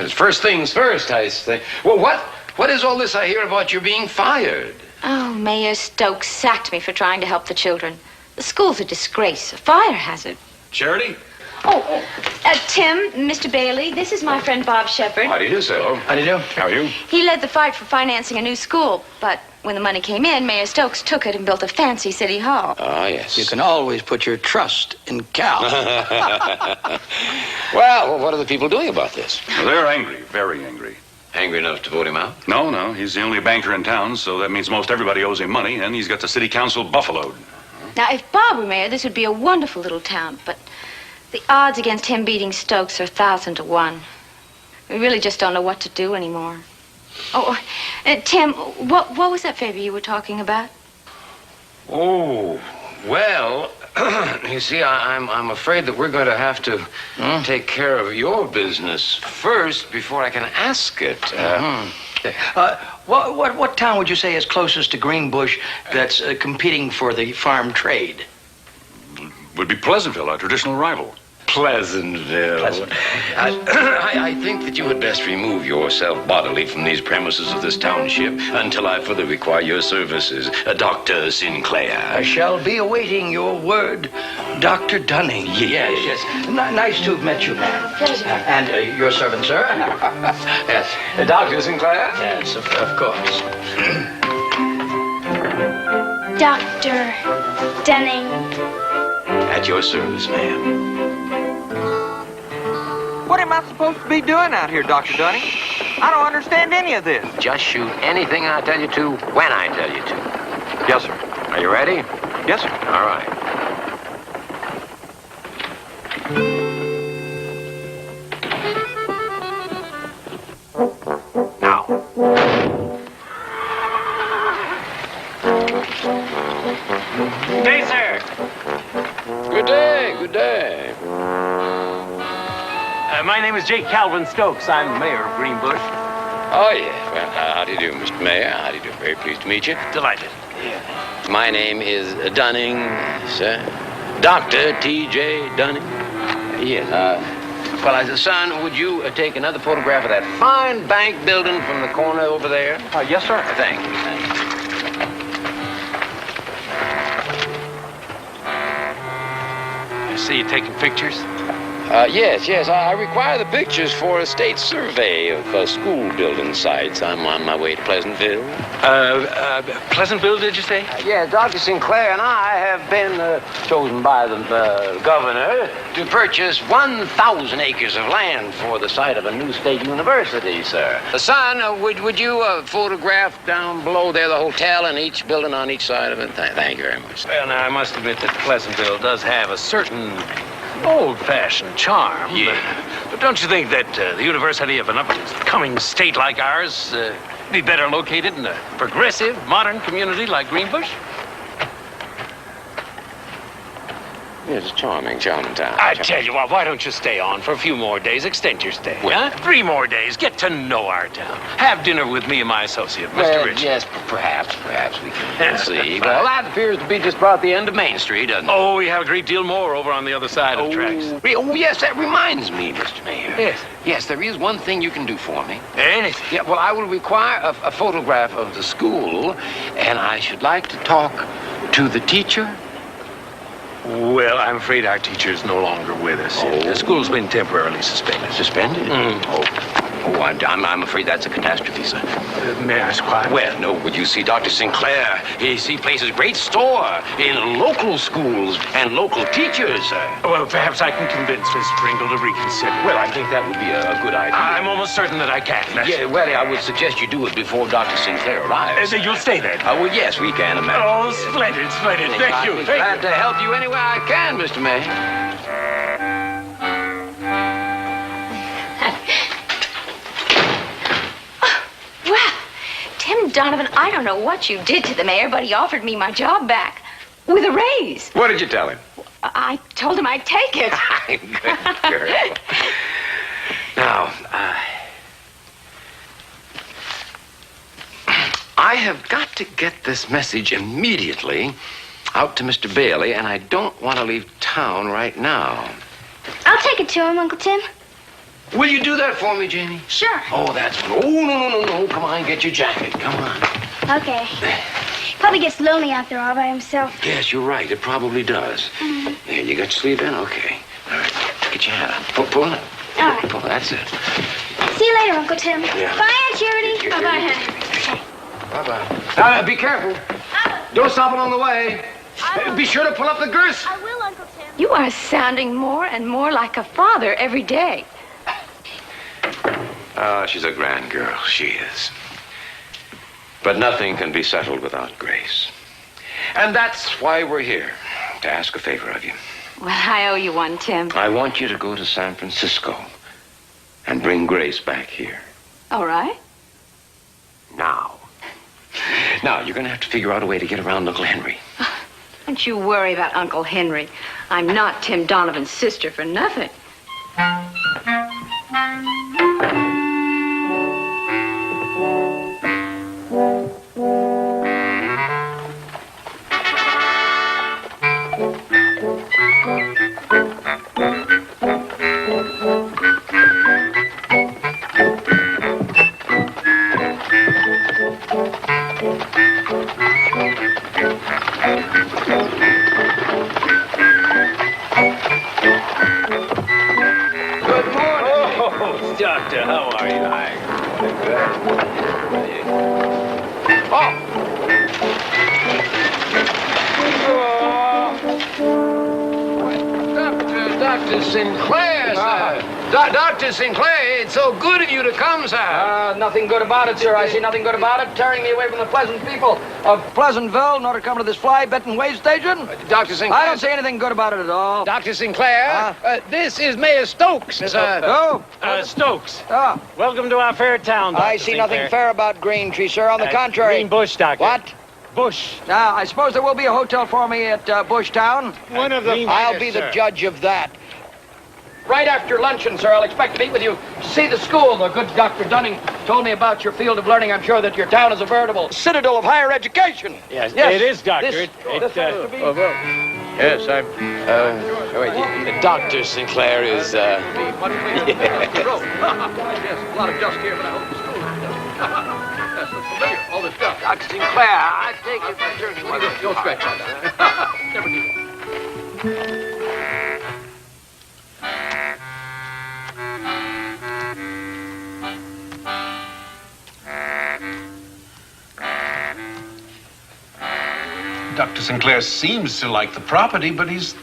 First things first, I say. Well, what is all this I hear about you being fired? Oh, Mayor Stokes sacked me for trying to help the children. The school's a disgrace, a fire hazard. Charity? Oh, Tim, Mr. Bailey, this is my friend Bob Shepard. How do you do, sir? How do you do? How are you? He led the fight for financing a new school, but when the money came in, Mayor Stokes took it and built a fancy city hall. Ah, yes. You can always put your trust in Cal. Well, what are the people doing about this? Well, they're angry, very angry. Angry enough to vote him out? No, he's the only banker in town, so that means most everybody owes him money, and he's got the city council buffaloed. Now, if Bob were mayor, this would be a wonderful little town, but the odds against him beating Stokes are 1,000 to 1. We really just don't know what to do anymore. Oh, Tim, what was that favor you were talking about? Oh, Well, you see, I'm afraid that we're going to have to take care of your business first before I can ask it. What town would you say is closest to Greenbush that's competing for the farm trade? Would be Pleasantville, our traditional rival. Pleasantville. I think that you had best remove yourself bodily from these premises of this township until I further require your services, Dr. Sinclair. I shall be awaiting your word, Dr. Dunning. Yes. Nice to have met you, ma'am. Pleasure. And your servant, sir. Yes. Dr. Sinclair? Yes, of course. Dr. Dunning. At your service, ma'am. What am I supposed to be doing out here, Dr. Dunning? I don't understand any of this. Just shoot anything I tell you to when I tell you to. Yes, sir. Are you ready? Yes, sir. All right. Now. Good day, sir. Good day, good day. My name is Jake Calvin Stokes. I'm the mayor of Greenbush. Oh, yes. Well, how do you do, Mr. Mayor? How do you do? Very pleased to meet you. Delighted. My name is Dunning, sir. Dr. T.J. Dunning. Yes. Well, as a son, would you take another photograph of that fine bank building from the corner over there? Yes, sir. Thank you, thank you. I see you taking pictures. Yes. I require the pictures for a state survey of school building sites. I'm on my way to Pleasantville. Pleasantville, did you say? Yeah, Dr. Sinclair and I have been chosen by the governor to purchase 1,000 acres of land for the site of a new state university, sir. Son, would you photograph down below there the hotel and each building on each side of it? Thank you very much. Well, now, I must admit that Pleasantville does have a certain old-fashioned charm. Yeah. But don't you think that the university of an upcoming state like ours be better located in a progressive, modern community like Greenbush? Yes, it's charming town. I tell you what, why don't you stay on for a few more days? Extend your stay. Huh? 3 more days. Get to know our town. Have dinner with me and my associate, Mr. Rich. Yes, perhaps we can see. Well, that appears to be just about the end of Main Street, doesn't it? Oh, we have a great deal more over on the other side of the tracks. Oh, yes, that reminds me, Mr. Mayor. Yes. Yes, there is one thing you can do for me. Anything? Yeah, well, I will require a photograph of the school, and I should like to talk to the teacher. Well, I'm afraid our teacher is no longer with us. The school's been temporarily suspended. Suspended? Oh, I'm afraid that's a catastrophe, sir. May I ask why? Well, no, would you see, Dr. Sinclair, he places great store in local schools and local teachers, sir. Well, perhaps I can convince Miss Pringle to reconsider. Well, I think that would be a good idea. I'm almost certain that I can. Yeah, well, I would suggest you do it before Dr. Sinclair arrives. You'll stay there? Well, yes, we can imagine. Oh, splendid. Thank you. Glad to help you any way I can, Mr. Mayor. Tim Donovan, I don't know what you did to the mayor, but he offered me my job back with a raise. What did you tell him? I told him I'd take it. Good girl. Now, I have got to get this message immediately out to Mr. Bailey, and I don't want to leave town right now. I'll take it to him, Uncle Tim. Will you do that for me, Janie? Sure. Oh, that's... Oh, no. Come on, get your jacket. Come on. Okay. Probably gets lonely out there all by himself. Yes, you're right. It probably does. There, you got your sleeve in? Okay. All right. Get your hat on. Pull it. All right. Pull. That's it. See you later, Uncle Tim. Yeah. Bye, Aunt Charity. Bye-bye, honey. Bye-bye. Be careful. Don't stop along the way. Be sure to pull up the girths. I will, Uncle Tim. You are sounding more and more like a father every day. She's a grand girl. She is. But nothing can be settled without Grace. And that's why we're here, to ask a favor of you. Well, I owe you one, Tim. I want you to go to San Francisco and bring Grace back here. All right. Now, you're going to have to figure out a way to get around Uncle Henry. Don't you worry about Uncle Henry. I'm not Tim Donovan's sister for nothing. Doctor, how are you? Hi. Dr. Sinclair, sir. Dr. Sinclair, it's so good of you to come, sir. Nothing good about it, sir. I see nothing good about it. Tearing me away from the pleasant people of Pleasantville in order to come to this fly-bitten way station. Dr. Sinclair. I don't see anything good about it at all. Dr. Sinclair, this is Mayor Stokes, sir. Who? Stokes. Oh. Welcome to our fair town, Dr. I see nothing fair about Green Tree, sir. On the contrary. Green Bush, Doctor. What? Bush. Now, I suppose there will be a hotel for me at Bushtown. One of the I'll be the judge of that. Right after luncheon, sir, I'll expect to meet with you. See the school. The good Dr. Dunning told me about your field of learning. I'm sure that your town is a veritable citadel of higher education. Yes, it is, Doctor. This has to be... Yes, I'm. Dr. Sinclair is. Yes, a lot of dust here, but I hope the school yes, looks familiar. All this stuff. Dr. Sinclair, I take your picture. Don't scratch on that. Never do that. Dr. Sinclair seems to like the property, but he's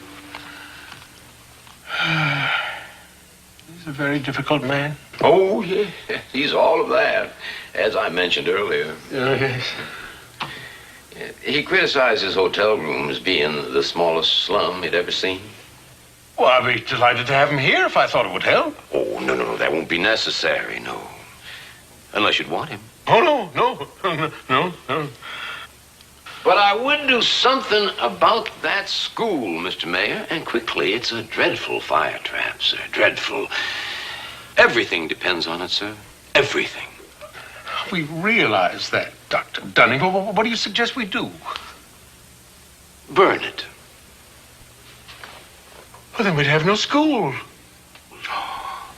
a very difficult man. Oh, yeah. He's all of that, as I mentioned earlier. Yes. He criticized his hotel room as being the smallest slum he'd ever seen. Well, I'd be delighted to have him here if I thought it would help. Oh, no, that won't be necessary, no. Unless you'd want him. Oh, no. But I would do something about that school, Mr. Mayor, and quickly. It's a dreadful fire trap, sir. Dreadful. Everything depends on it, sir. Everything. We realize that, Dr. Dunning. What do you suggest we do? Burn it. Well, then we'd have no school.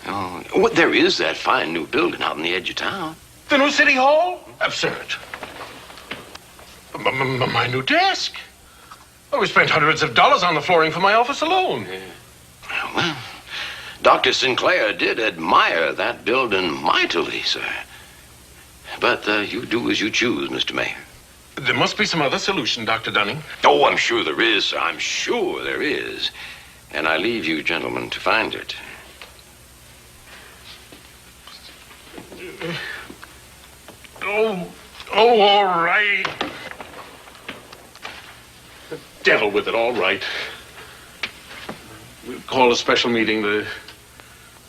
Oh, well, there is that fine new building out on the edge of town. The new city hall? Absurd. My new desk. Oh, we spent hundreds of dollars on the flooring for my office alone. Well, Dr. Sinclair did admire that building mightily, sir. But you do as you choose, Mr. Mayor. There must be some other solution, Dr. Dunning. Oh, I'm sure there is, sir. I'm sure there is. And I leave you gentlemen to find it. Oh, all right. The devil with it, all right. We'll call a special meeting, the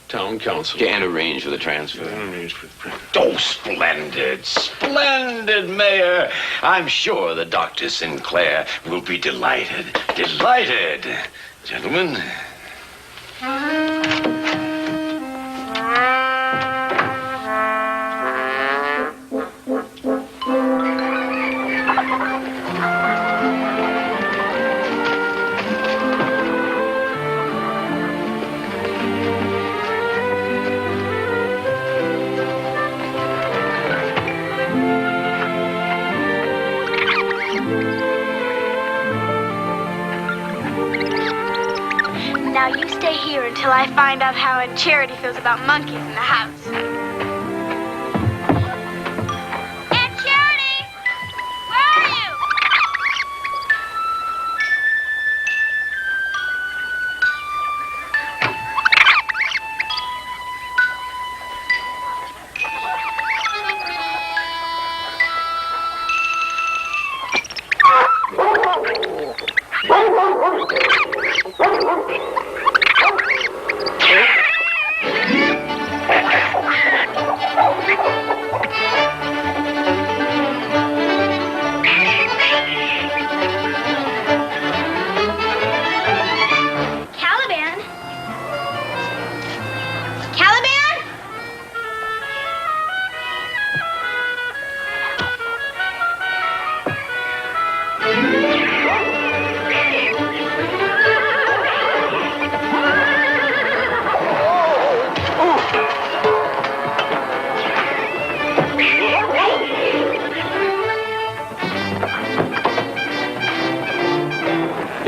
town council. And arrange for the transfer. Arrange for the... Oh, splendid, splendid, Mayor. I'm sure that Dr. Sinclair will be delighted. Delighted. Gentlemen. Now you stay here until I find out how Aunt Charity feels about monkeys in the house. Aunt Charity! Where are you?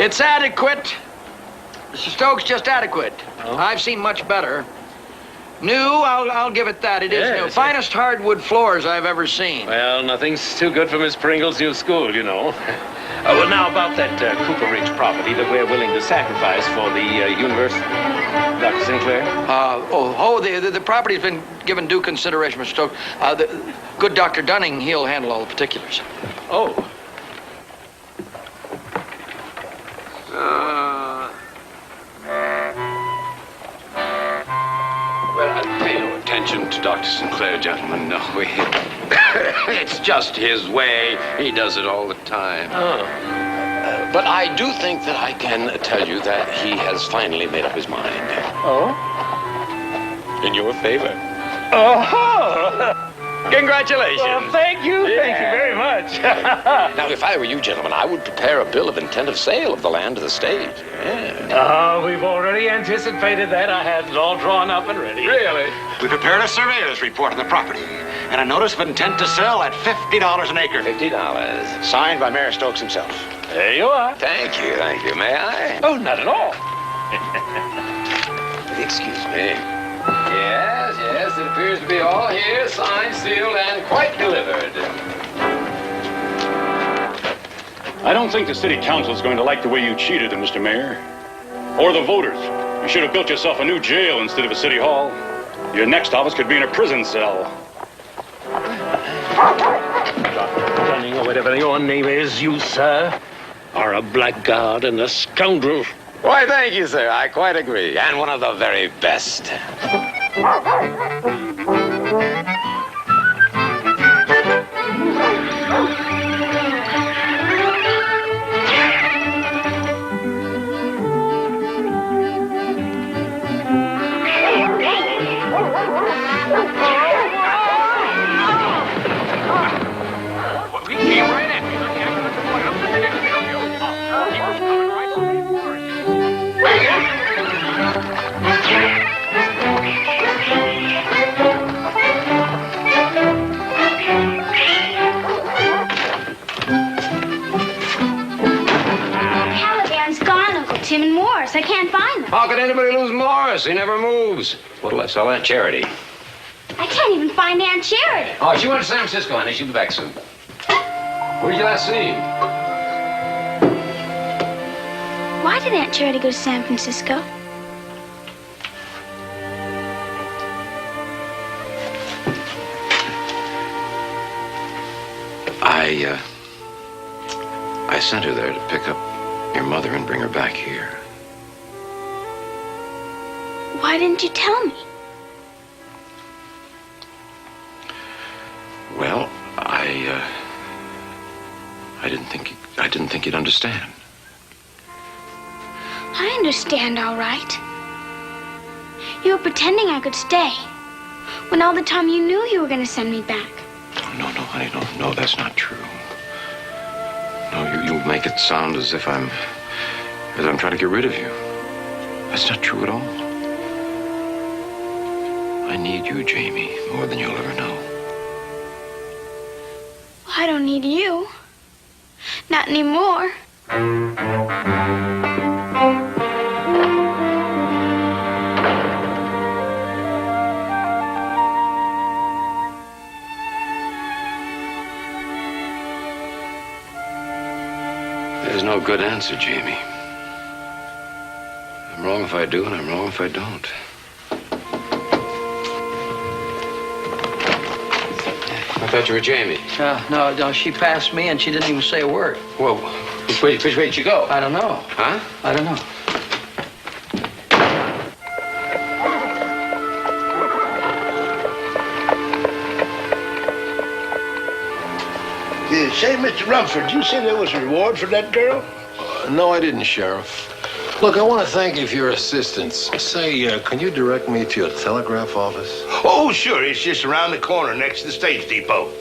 It's adequate. Mr. Stokes, just adequate. Oh. I've seen much better. New, I'll give it that. It is new. Finest hardwood floors I've ever seen. Well, nothing's too good for Miss Pringle's new school, you know. Well, now about that Cooper Ridge property that we're willing to sacrifice for the university. Dr. Sinclair? The property's been given due consideration, Mr. Stokes. The good Dr. Dunning, he'll handle all the particulars. Oh. Well, I pay no attention to Dr. Sinclair, gentlemen. No, it's just his way. He does it all the time. But I do think that I can tell you that he has finally made up his mind. Oh? In your favor. Oh! Congratulations. Well, thank you. Thank you very much. Now, if I were you, gentlemen, I would prepare a bill of intent of sale of the land to the state. Yeah. We've already anticipated that. I had it all drawn up and ready. Really? We prepared a surveyor's report on the property and a notice of intent to sell at $50 an acre. $50. Signed by Mayor Stokes himself. There you are. Thank you. May I? Oh, not at all. Excuse me. Yes, it appears to be all here, signed, sealed, and quite delivered. I don't think the city council is going to like the way you cheated them, Mr. Mayor. Or the voters. You should have built yourself a new jail instead of a city hall. Your next office could be in a prison cell. Dr. Dunning, or whatever your name is, you, sir, are a blackguard and a scoundrel. Why, thank you, sir. I quite agree. And one of the very best. We came right in. He was coming right straight for us. Caliban's gone, Uncle Tim and Morris. I can't find them. How could anybody lose Morris? He never moves. What'll I sell Aunt Charity? I can't even find Aunt Charity. Oh, she went to San Francisco, honey. She'll be back soon. Where did you last see him? Why did Aunt Charity go to San Francisco? I sent her there to pick up your mother and bring her back here. Why didn't you tell me? Well, I didn't think you'd understand. I understand, all right. You were pretending I could stay, when all the time you knew you were going to send me back. No, honey, no, that's not true. No, you make it sound as if I'm trying to get rid of you. That's not true at all. I need you, Jamie, more than you'll ever know. I don't need you. Not anymore. There's no good answer, Jamie. I'm wrong if I do, and I'm wrong if I don't. I thought you were Jamie. No, she passed me and she didn't even say a word. Whoa. Which way did you go? I don't know. Huh? I don't know. Say, Mr. Rumford, did you say there was a reward for that girl? No, I didn't, Sheriff. Look, I want to thank you for your assistance. Say, can you direct me to your telegraph office? Oh, sure. It's just around the corner next to the stage depot.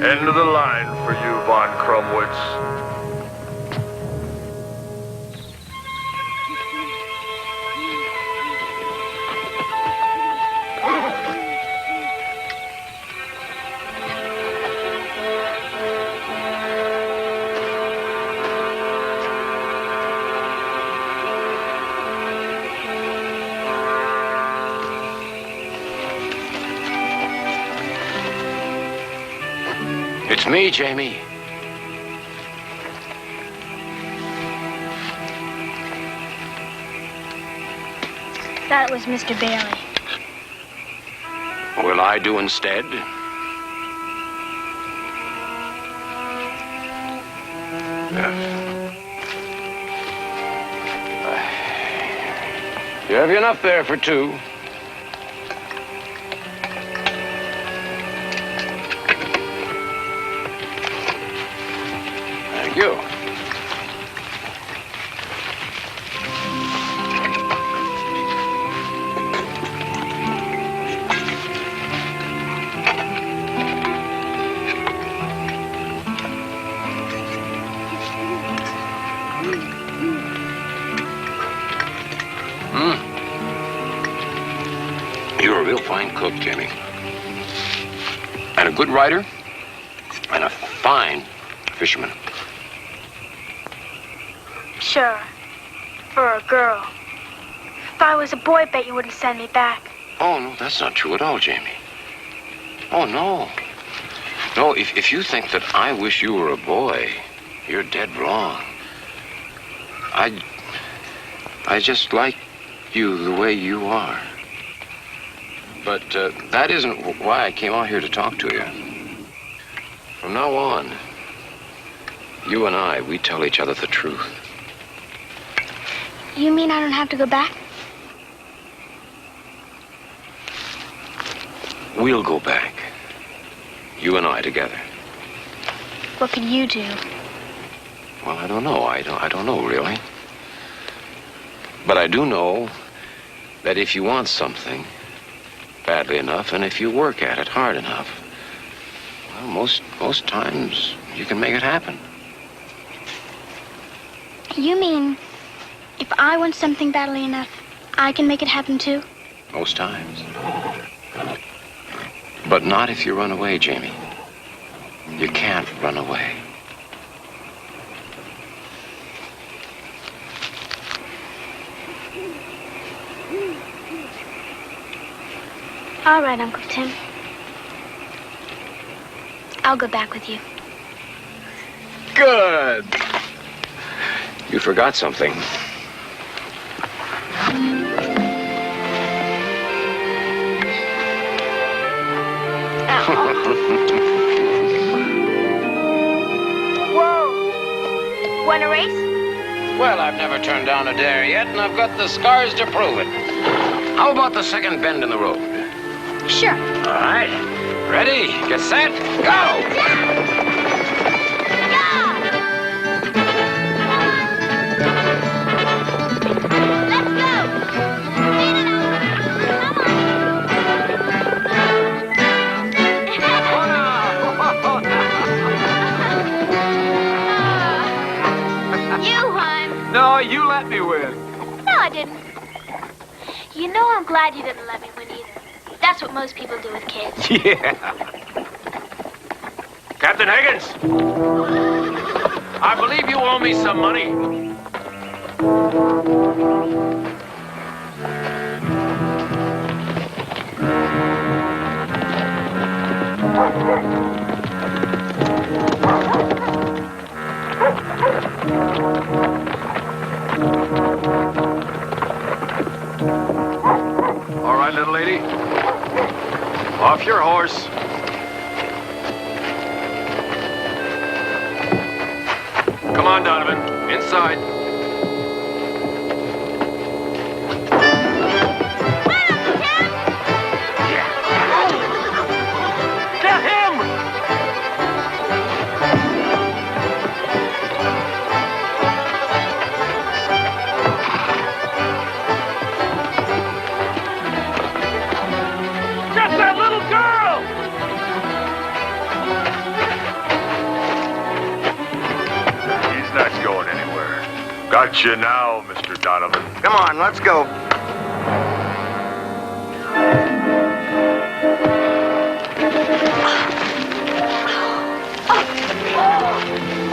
End of the line for you, Barney. It's me, Jamie. That was Mr. Bailey. Will I do instead? You have enough there for two. Thank you. You're a real fine cook, Jamie. And a good writer, and a fine fisherman. Sure. For a girl. If I was a boy, I bet you wouldn't send me back. Oh, no, that's not true at all, Jamie. Oh, no. No, if you think that I wish you were a boy, you're dead wrong. I just like you the way you are. But that isn't why I came out here to talk to you. From now on, you and I, we tell each other the truth. You mean I don't have to go back? We'll go back. You and I together. What could you do? Well, I don't know. I don't know, really. But I do know that if you want something badly enough, and if you work at it hard enough, well, most times you can make it happen. You mean if I want something badly enough, I can make it happen too? Most times. But not if you run away, Jamie. You can't run away. All right, Uncle Tim. I'll go back with you. Good. You forgot something. Whoa! Want a race? Well, I've never turned down a dare yet, and I've got the scars to prove it. How about the second bend in the road? Sure. All right. Ready? Get set. Go! No, you let me win. No, I didn't. You know I'm glad you didn't let me win either. That's what most people do with kids. Yeah. Captain Higgins! I believe you owe me some money. All right, little lady. Off your horse. Come on, Donovan. Inside. Get him! Get that little girl! He's not going anywhere. Got you now, Mr. Donovan. Come on, let's go.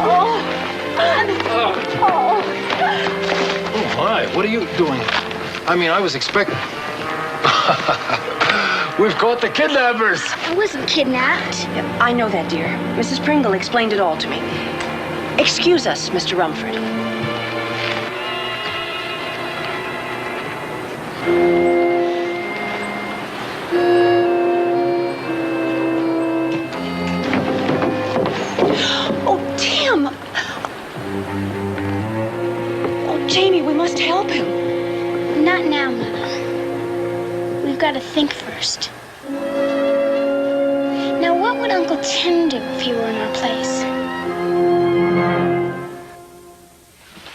Oh, my. What are you doing? I mean, I was expecting... We've caught the kidnappers. I wasn't kidnapped. I know that, dear. Mrs. Pringle explained it all to me. Excuse us, Mr. Rumford. Oh, Tim! Oh, Jamie, we must help him. Not now, Mother. We've got to think first. Now, what would Uncle Tim do if he were in our place?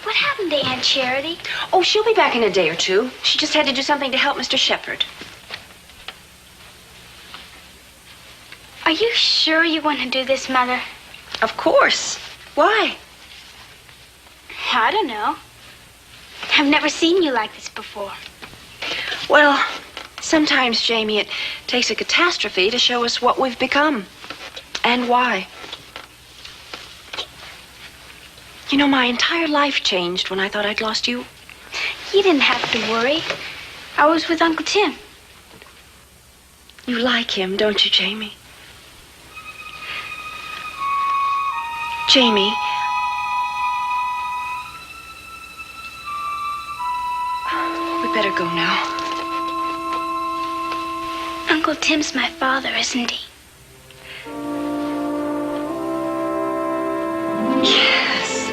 What happened to Aunt Charity? Oh, she'll be back in a day or two. She just had to do something to help Mr. Shepherd. Are you sure you want to do this, Mother? Of course. Why? I don't know. I've never seen you like this before. Well, sometimes, Jamie, it takes a catastrophe to show us what we've become. And why. You know, my entire life changed when I thought I'd lost you. You didn't have to worry. I was with Uncle Tim. You like him, don't you, Jamie? Jamie. We better go now. Uncle Tim's my father, isn't he? Yes.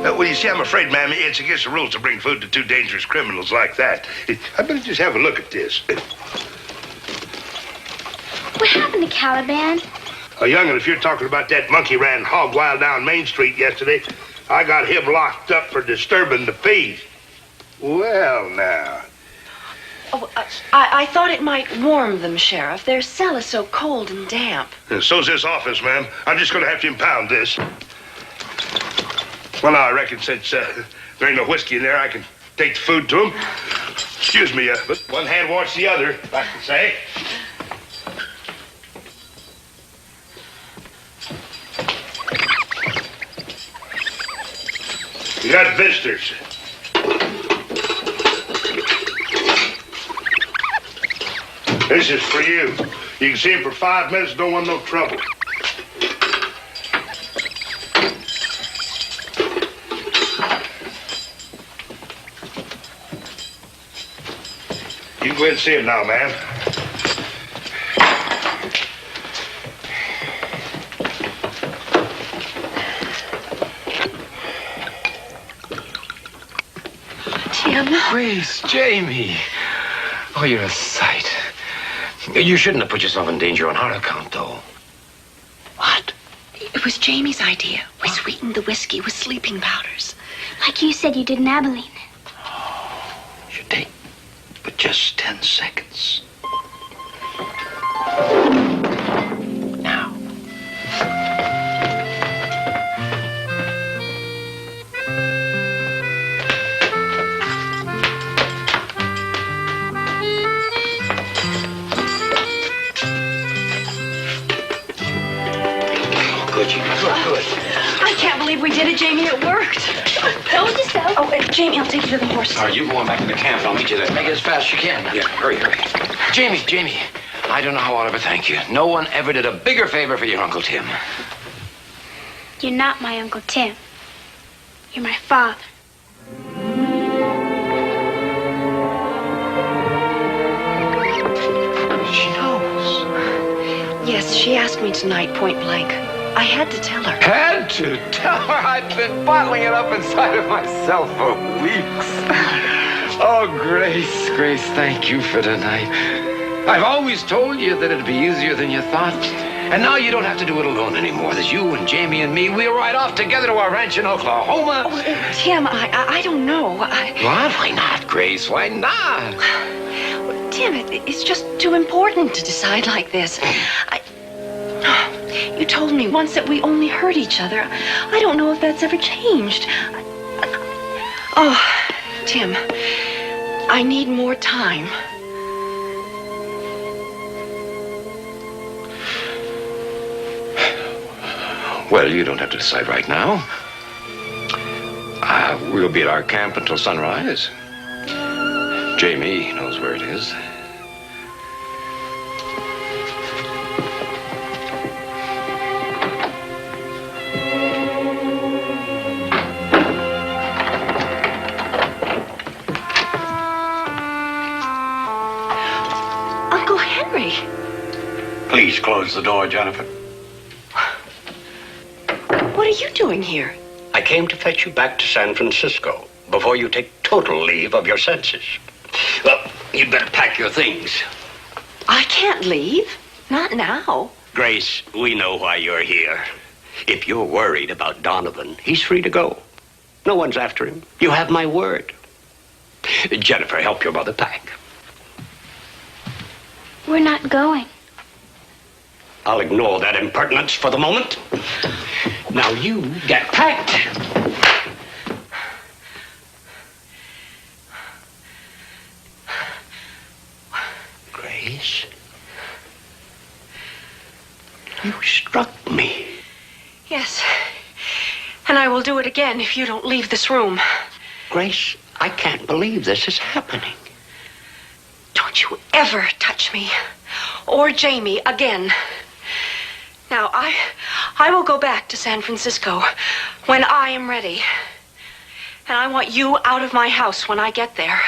Well, you see, I'm afraid, ma'am, it's against the rules to bring food to two dangerous criminals like that. I better just have a look at this. What happened to Caliban? Oh, young'un, if you're talking about that monkey ran hog wild down Main Street yesterday, I got him locked up for disturbing the peace. Well, now. Oh, I thought it might warm them, Sheriff. Their cell is so cold and damp. And so's this office, ma'am. I'm just going to have to impound this. Well, now, I reckon since there ain't no whiskey in there, I can take the food to them. Excuse me, but one hand wants the other, if I can say. You got visitors. This is for you. You can see him for 5 minutes, don't want no trouble. You can go ahead and see him now, ma'am. Tim. Grace, Jamie. Oh, you're a sight. You shouldn't have put yourself in danger on our account, though. What? It was Jamie's idea. We sweetened the whiskey with sleeping powders. Like you said you did in Abilene. Should take but just 10 seconds. Now. Good, Jamie. Good. I can't believe we did it, Jamie. It worked. Told you so. Oh, Jamie, I'll take you to the horses. All right, you go on back to the camp and I'll meet you there. Make it as fast as you can. Yeah, hurry. Jamie, I don't know how I'll ever thank you. No one ever did a bigger favor for your Uncle Tim. You're not my Uncle Tim. You're my father. She knows. Yes, she asked me tonight, point blank. I had to tell her. Had to tell her? I've been bottling it up inside of myself for weeks. Oh, Grace, thank you for tonight. I've always told you that it'd be easier than you thought. And now you don't have to do it alone anymore. There's you and Jamie and me. We'll ride off together to our ranch in Oklahoma. Oh, Tim, I don't know. What? Why not, Grace? Why not? Tim, it's just too important to decide like this. You told me once that we only hurt each other. I don't know if that's ever changed. Oh, Tim, I need more time. Well, you don't have to decide right now. We'll be at our camp until sunrise. Jamie knows where it is. Uncle Henry. Please close the door, Jennifer. What are you doing here? I came to fetch you back to San Francisco before you take total leave of your senses. Well, you'd better pack your things. I can't leave. Not now. Grace, we know why you're here. If you're worried about Donovan, he's free to go. No one's after him. You have my word. Jennifer, help your mother pack. We're not going. I'll ignore that impertinence for the moment. Now you get packed. Grace, you struck me. Yes. And I will do it again if you don't leave this room. Grace, I can't believe this is happening. Don't you ever touch me or Jamie again. Now, I will go back to San Francisco when I am ready. And I want you out of my house when I get there.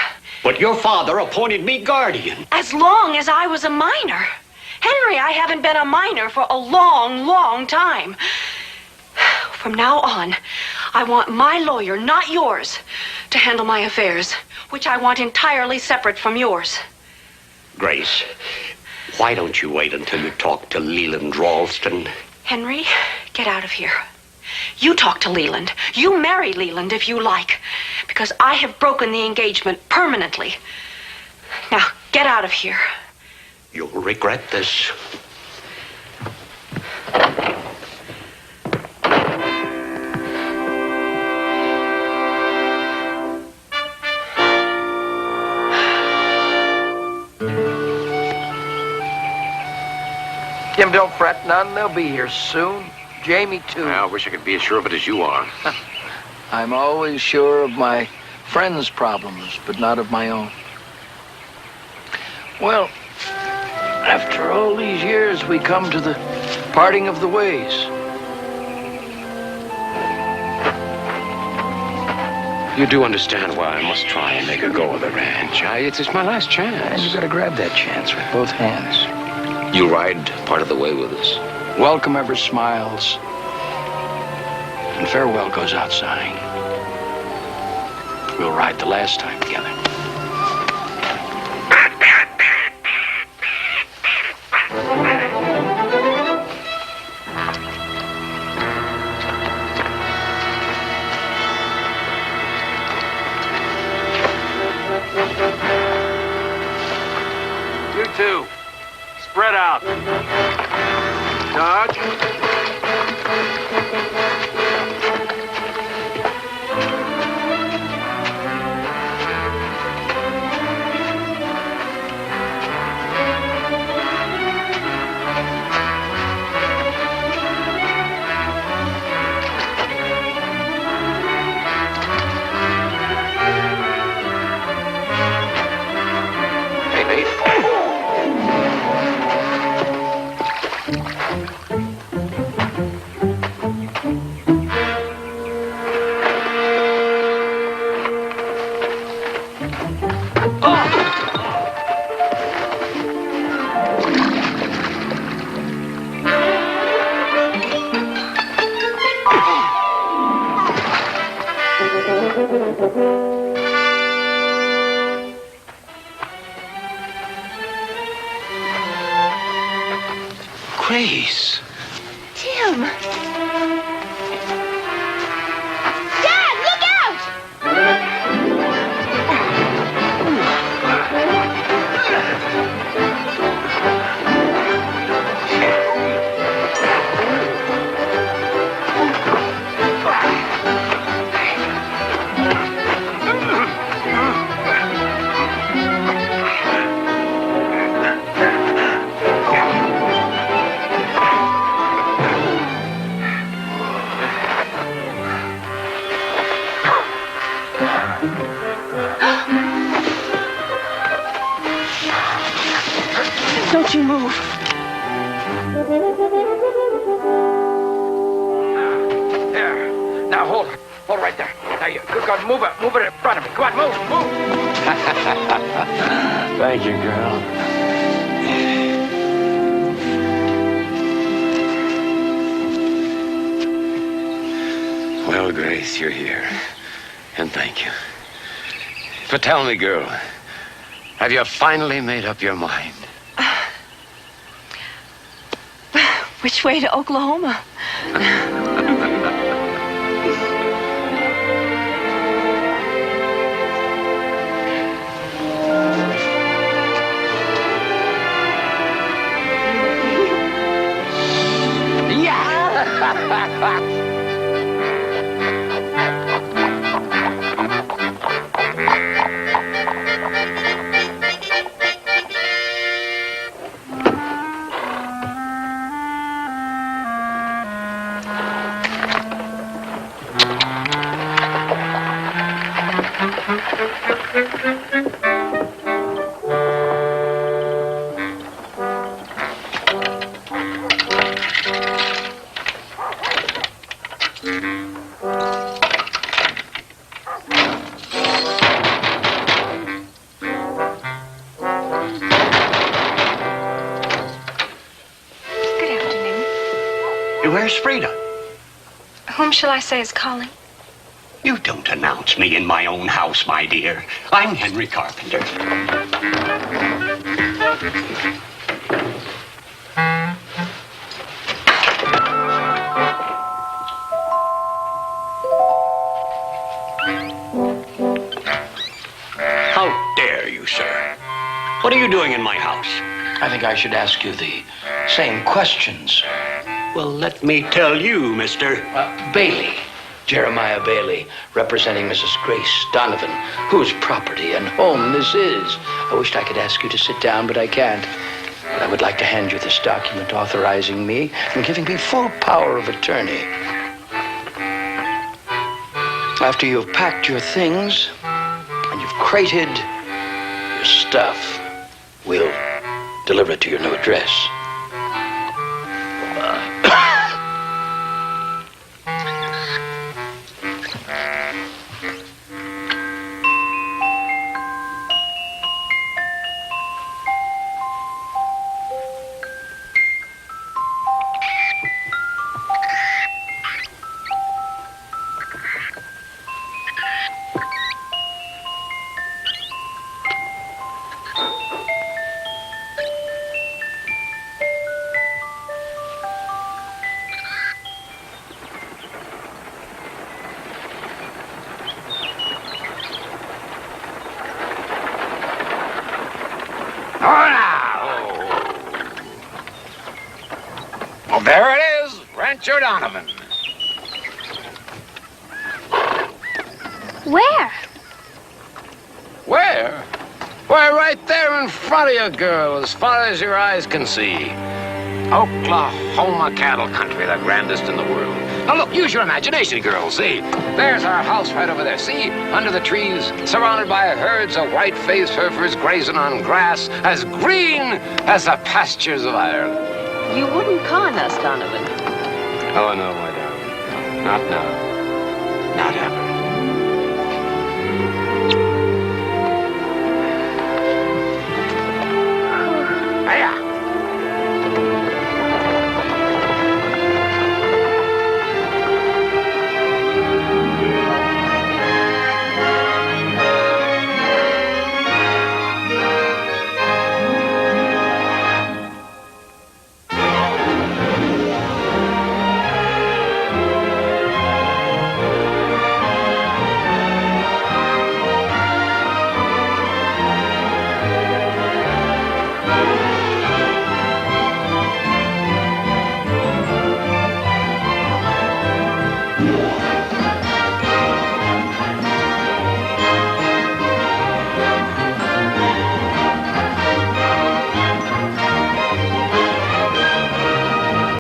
But your father appointed me guardian. As long as I was a minor. Henry, I haven't been a minor for a long, long time. From now on, I want my lawyer, not yours, to handle my affairs, which I want entirely separate from yours. Grace, why don't you wait until you talk to Leland Ralston? Henry, get out of here. You talk to Leland. You marry Leland if you like, because I have broken the engagement permanently. Now, get out of here. You'll regret this. Jim, don't fret none. They'll be here soon. Jamie, too. I wish I could be as sure of it as you are. I'm always sure of my friends' problems, but not of my own. Well, after all these years, we come to the parting of the ways. You do understand why I must try and make a go of the ranch. It's my last chance. And you gotta grab that chance with both hands. You ride part of the way with us. Welcome ever smiles, and farewell goes out sighing. We'll ride the last time together. You two, spread out. Dodge. Grace. Tim. Dad, look out! Don't you move. There. Now hold right there. Now you, good God, move it in front of me. Come on, move. Thank you, girl. Well, Grace, you're here. And thank you. But tell me, girl, have you finally made up your mind? Which way to Oklahoma? Where's Frida? Whom shall I say is calling? You don't announce me in my own house, my dear. I'm Henry Carpenter. How dare you, sir? What are you doing in my house? I think I should ask you the same questions. Well, let me tell you, mister. Bailey. Jeremiah Bailey, representing Mrs. Grace Donovan, whose property and home this is. I wished I could ask you to sit down, but I can't. But I would like to hand you this document authorizing me and giving me full power of attorney. After you've packed your things and you've crated your stuff, we'll deliver it to your new address. Well, there it is, Rancho Donovan. Where? Where? Why, right there in front of you, girl, as far as your eyes can see. Oklahoma cattle country, the grandest in the world. Now, look, use your imagination, girl, see? There's our house right over there, see? Under the trees, surrounded by herds of white-faced heifers grazing on grass as green as the pastures of Ireland. You wouldn't con us, Donovan. Oh, no, my darling. Not now. Not ever.